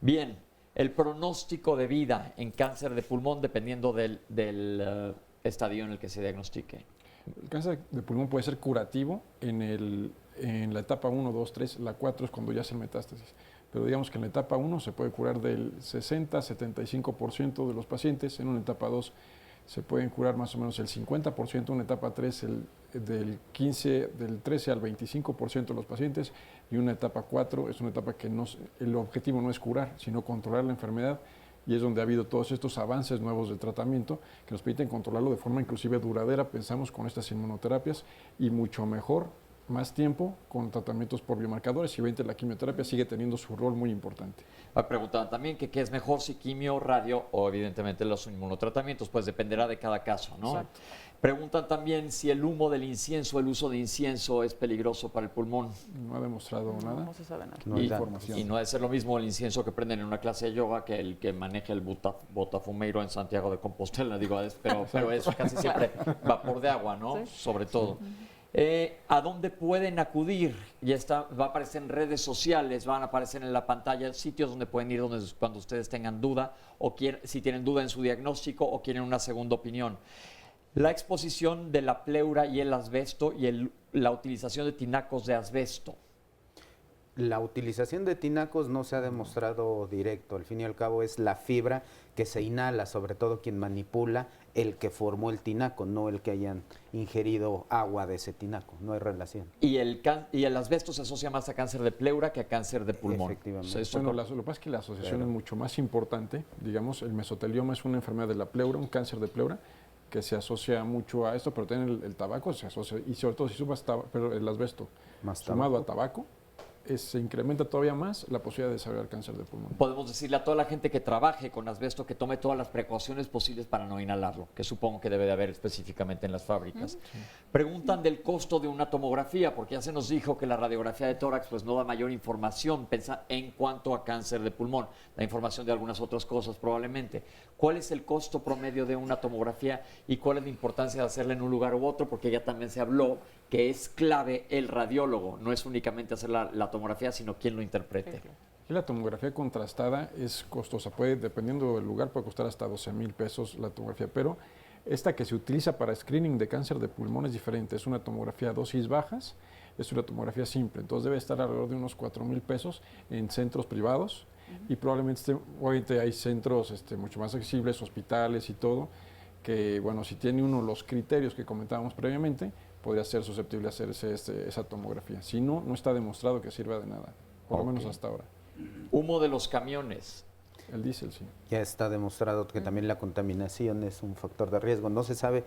Bien, El pronóstico de vida en cáncer de pulmón dependiendo del estadio en el que se diagnostique. El cáncer de pulmón puede ser curativo en la etapa 1, 2, 3, la 4 es cuando ya hace metástasis. Pero digamos que en la etapa 1 se puede curar del 60-75% de los pacientes, en una etapa 2 se pueden curar más o menos el 50%, en una etapa 3 del 13 al 25% de los pacientes, y una etapa 4 es una etapa que el objetivo no es curar, sino controlar la enfermedad, y es donde ha habido todos estos avances nuevos de tratamiento que nos permiten controlarlo de forma inclusive duradera, pensamos con estas inmunoterapias, y mucho mejor, más tiempo con tratamientos por biomarcadores, y obviamente la quimioterapia sigue teniendo su rol muy importante. Preguntaban también que qué es mejor, si quimio, radio o evidentemente los inmunotratamientos, pues dependerá de cada caso, ¿no? Exacto. Preguntan también si el humo del incienso, el uso de incienso es peligroso para el pulmón. No ha demostrado nada. No se sabe nada. No hay información. Y no debe ser lo mismo el incienso que prenden en una clase de yoga que el que maneja el botafumeiro en Santiago de Compostela, digo, pero es casi siempre vapor de agua, ¿no? Sí. Sobre todo. ¿A dónde pueden acudir? Ya va a aparecer en redes sociales, van a aparecer en la pantalla sitios donde pueden ir cuando ustedes tengan duda o si tienen duda en su diagnóstico o quieren una segunda opinión. La exposición de la pleura y el asbesto y la utilización de tinacos de asbesto. La utilización de tinacos no se ha demostrado directo, al fin y al cabo es la fibra que se inhala, sobre todo quien manipula el que formó el tinaco, no el que hayan ingerido agua de ese tinaco, no hay relación. Y el asbesto se asocia más a cáncer de pleura que a cáncer de pulmón. Efectivamente. Bueno, lo que pasa es que la asociación es mucho más importante, digamos, el mesotelioma es una enfermedad de la pleura, un cáncer de pleura, que se asocia mucho a esto, pero también el tabaco se asocia, y sobre todo si sumas el asbesto sumado a tabaco, se incrementa todavía más la posibilidad de desarrollar cáncer de pulmón. Podemos decirle a toda la gente que trabaje con asbesto que tome todas las precauciones posibles para no inhalarlo, que supongo que debe de haber específicamente en las fábricas. Sí. Preguntan del costo de una tomografía, porque ya se nos dijo que la radiografía de tórax pues no da mayor información en cuanto a cáncer de pulmón, da información de algunas otras cosas probablemente. ¿Cuál es el costo promedio de una tomografía y cuál es la importancia de hacerla en un lugar u otro? Porque ya también se habló que es clave el radiólogo, no es únicamente hacer la tomografía, sino quien lo interprete. Y la tomografía contrastada es costosa, dependiendo del lugar, puede costar hasta 12,000 pesos la tomografía, pero esta que se utiliza para screening de cáncer de pulmón es diferente, es una tomografía a dosis bajas, es una tomografía simple, entonces debe estar alrededor de unos 4,000 pesos en centros privados, y probablemente obviamente hay centros mucho más accesibles, hospitales y todo, que bueno, si tiene uno los criterios que comentábamos previamente, podría ser susceptible a hacerse esa tomografía. Si no, no está demostrado que sirva de nada, por lo menos hasta ahora. Humo de los camiones. El diésel, sí. Ya está demostrado que también la contaminación es un factor de riesgo. No se sabe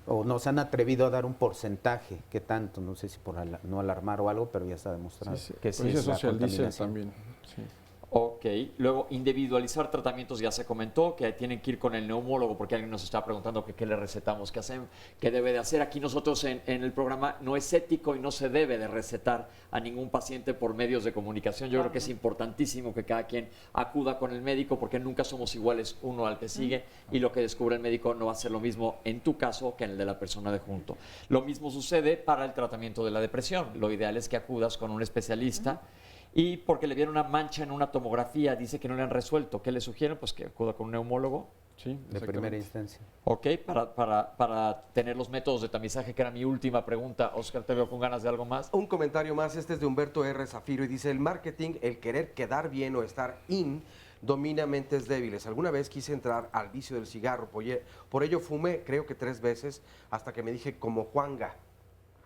o no se han atrevido a dar un porcentaje, qué tanto, no sé si por no alarmar o algo, pero ya está demostrado. Que sí se asocia al diésel también. Sí. Ok, luego individualizar tratamientos, ya se comentó que tienen que ir con el neumólogo porque alguien nos está preguntando qué le recetamos, qué debe de hacer. Aquí nosotros en el programa no es ético y no se debe de recetar a ningún paciente por medios de comunicación. Yo creo que es importantísimo que cada quien acuda con el médico porque nunca somos iguales uno al que sigue y lo que descubre el médico no va a ser lo mismo en tu caso que en el de la persona de junto. Lo mismo sucede para el tratamiento de la depresión. Lo ideal es que acudas con un especialista. Y porque le vieron una mancha en una tomografía, dice que no le han resuelto. ¿Qué le sugieren? Pues que acuda con un neumólogo. Sí, de primera instancia. Ok, para tener los métodos de tamizaje, que era mi última pregunta. Oscar, te veo con ganas de algo más. Un comentario más, este es de Humberto R. Zafiro y dice, el marketing, el querer quedar bien o estar domina mentes débiles. Alguna vez quise entrar al vicio del cigarro, por ello fumé creo que 3 veces hasta que me dije como Juanga.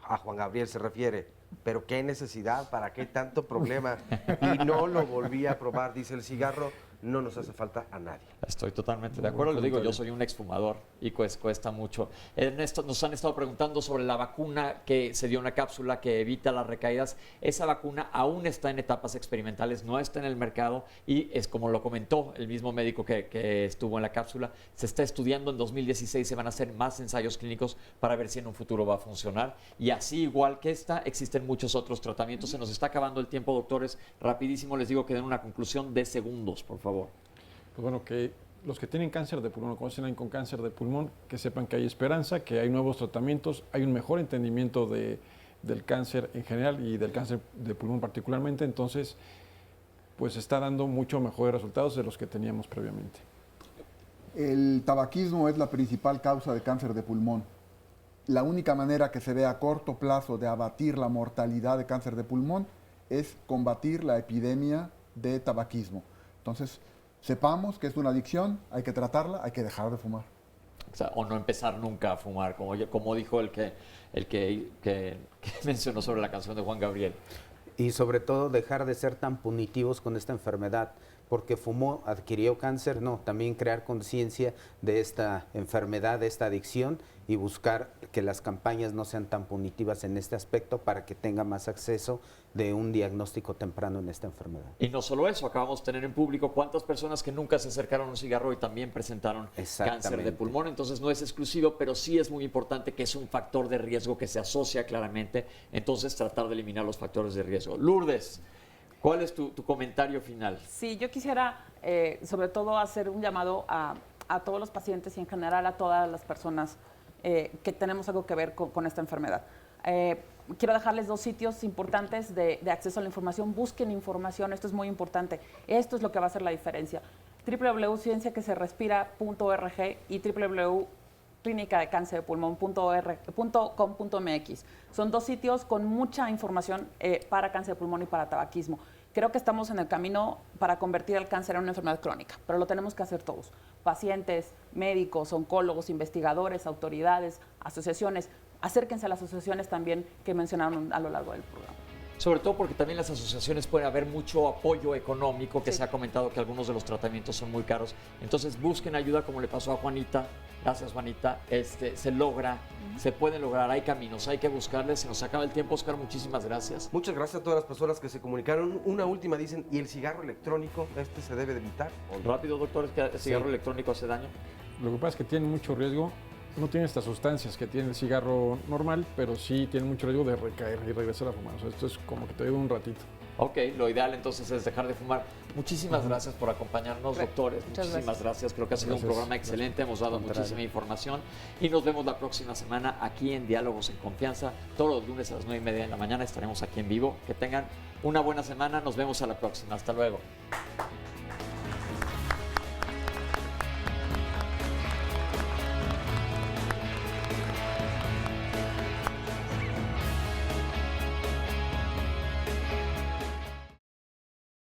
A Juan Gabriel se refiere, pero qué necesidad, para qué tanto problema, y no lo volví a probar, dice el cigarro, no nos hace falta a nadie. Estoy totalmente de acuerdo, lo digo, yo soy un exfumador y cuesta mucho. Ernesto, nos han estado preguntando sobre la vacuna que se dio una cápsula que evita las recaídas. Esa vacuna aún está en etapas experimentales, no está en el mercado y es como lo comentó el mismo médico que estuvo en la cápsula, se está estudiando en 2016, se van a hacer más ensayos clínicos para ver si en un futuro va a funcionar. Y así igual que esta, existen muchos otros tratamientos. Se nos está acabando el tiempo, doctores. Rapidísimo les digo que den una conclusión de segundos, por favor. Pues bueno, que los que tienen cáncer de pulmón o conocen con cáncer de pulmón, que sepan que hay esperanza, que hay nuevos tratamientos, hay un mejor entendimiento del cáncer en general y del cáncer de pulmón particularmente. Entonces, pues está dando mucho mejores resultados de los que teníamos previamente. El tabaquismo es la principal causa de cáncer de pulmón. La única manera que se ve a corto plazo de abatir la mortalidad de cáncer de pulmón es combatir la epidemia de tabaquismo. Entonces, sepamos que es una adicción, hay que tratarla, hay que dejar de fumar. O sea, o no empezar nunca a fumar, como dijo el que mencionó sobre la canción de Juan Gabriel. Y sobre todo dejar de ser tan punitivos con esta enfermedad, porque fumó, adquirió cáncer, no, también crear conciencia de esta enfermedad, de esta adicción y buscar que las campañas no sean tan punitivas en este aspecto para que tenga más acceso de un diagnóstico temprano en esta enfermedad. Y no solo eso, acabamos de tener en público cuántas personas que nunca se acercaron a un cigarro y también presentaron cáncer de pulmón. Entonces no es exclusivo, pero sí es muy importante que es un factor de riesgo que se asocia claramente. Entonces tratar de eliminar los factores de riesgo. Lourdes, ¿cuál es tu comentario final? Sí, yo quisiera sobre todo hacer un llamado a todos los pacientes y en general a todas las personas que tenemos algo que ver con esta enfermedad. Quiero dejarles 2 sitios importantes de acceso a la información. Busquen información, esto es muy importante. Esto es lo que va a hacer la diferencia. www.cienciaqueserespira.org y www.clinicadecancerpulmon.com.mx. Son 2 sitios con mucha información para cáncer de pulmón y para tabaquismo. Creo que estamos en el camino para convertir el cáncer en una enfermedad crónica, pero lo tenemos que hacer todos. Pacientes, médicos, oncólogos, investigadores, autoridades, asociaciones. Acérquense a las asociaciones también que mencionaron a lo largo del programa. Sobre todo porque también las asociaciones pueden haber mucho apoyo económico, que se ha comentado que algunos de los tratamientos son muy caros. Entonces busquen ayuda como le pasó a Juanita. Gracias, Juanita. Se logra, se puede lograr, hay caminos, hay que buscarles. Se nos acaba el tiempo, Oscar, muchísimas gracias. Muchas gracias a todas las personas que se comunicaron. Una última dicen, ¿y el cigarro electrónico se debe de evitar? Rápido, doctor, ¿es que el cigarro electrónico hace daño? Lo que pasa es que tiene mucho riesgo. No tiene estas sustancias que tiene el cigarro normal, pero sí tiene mucho riesgo de recaer y regresar a fumar. O sea, esto es como que te ayuda un ratito. Ok, lo ideal entonces es dejar de fumar. Muchísimas gracias por acompañarnos, doctores. Muchísimas gracias. Creo que ha sido un programa excelente. Hemos dado muchísima información y nos vemos la próxima semana aquí en Diálogos en Confianza. Todos los lunes a las 9:30 de la mañana estaremos aquí en vivo. Que tengan una buena semana. Nos vemos a la próxima. Hasta luego.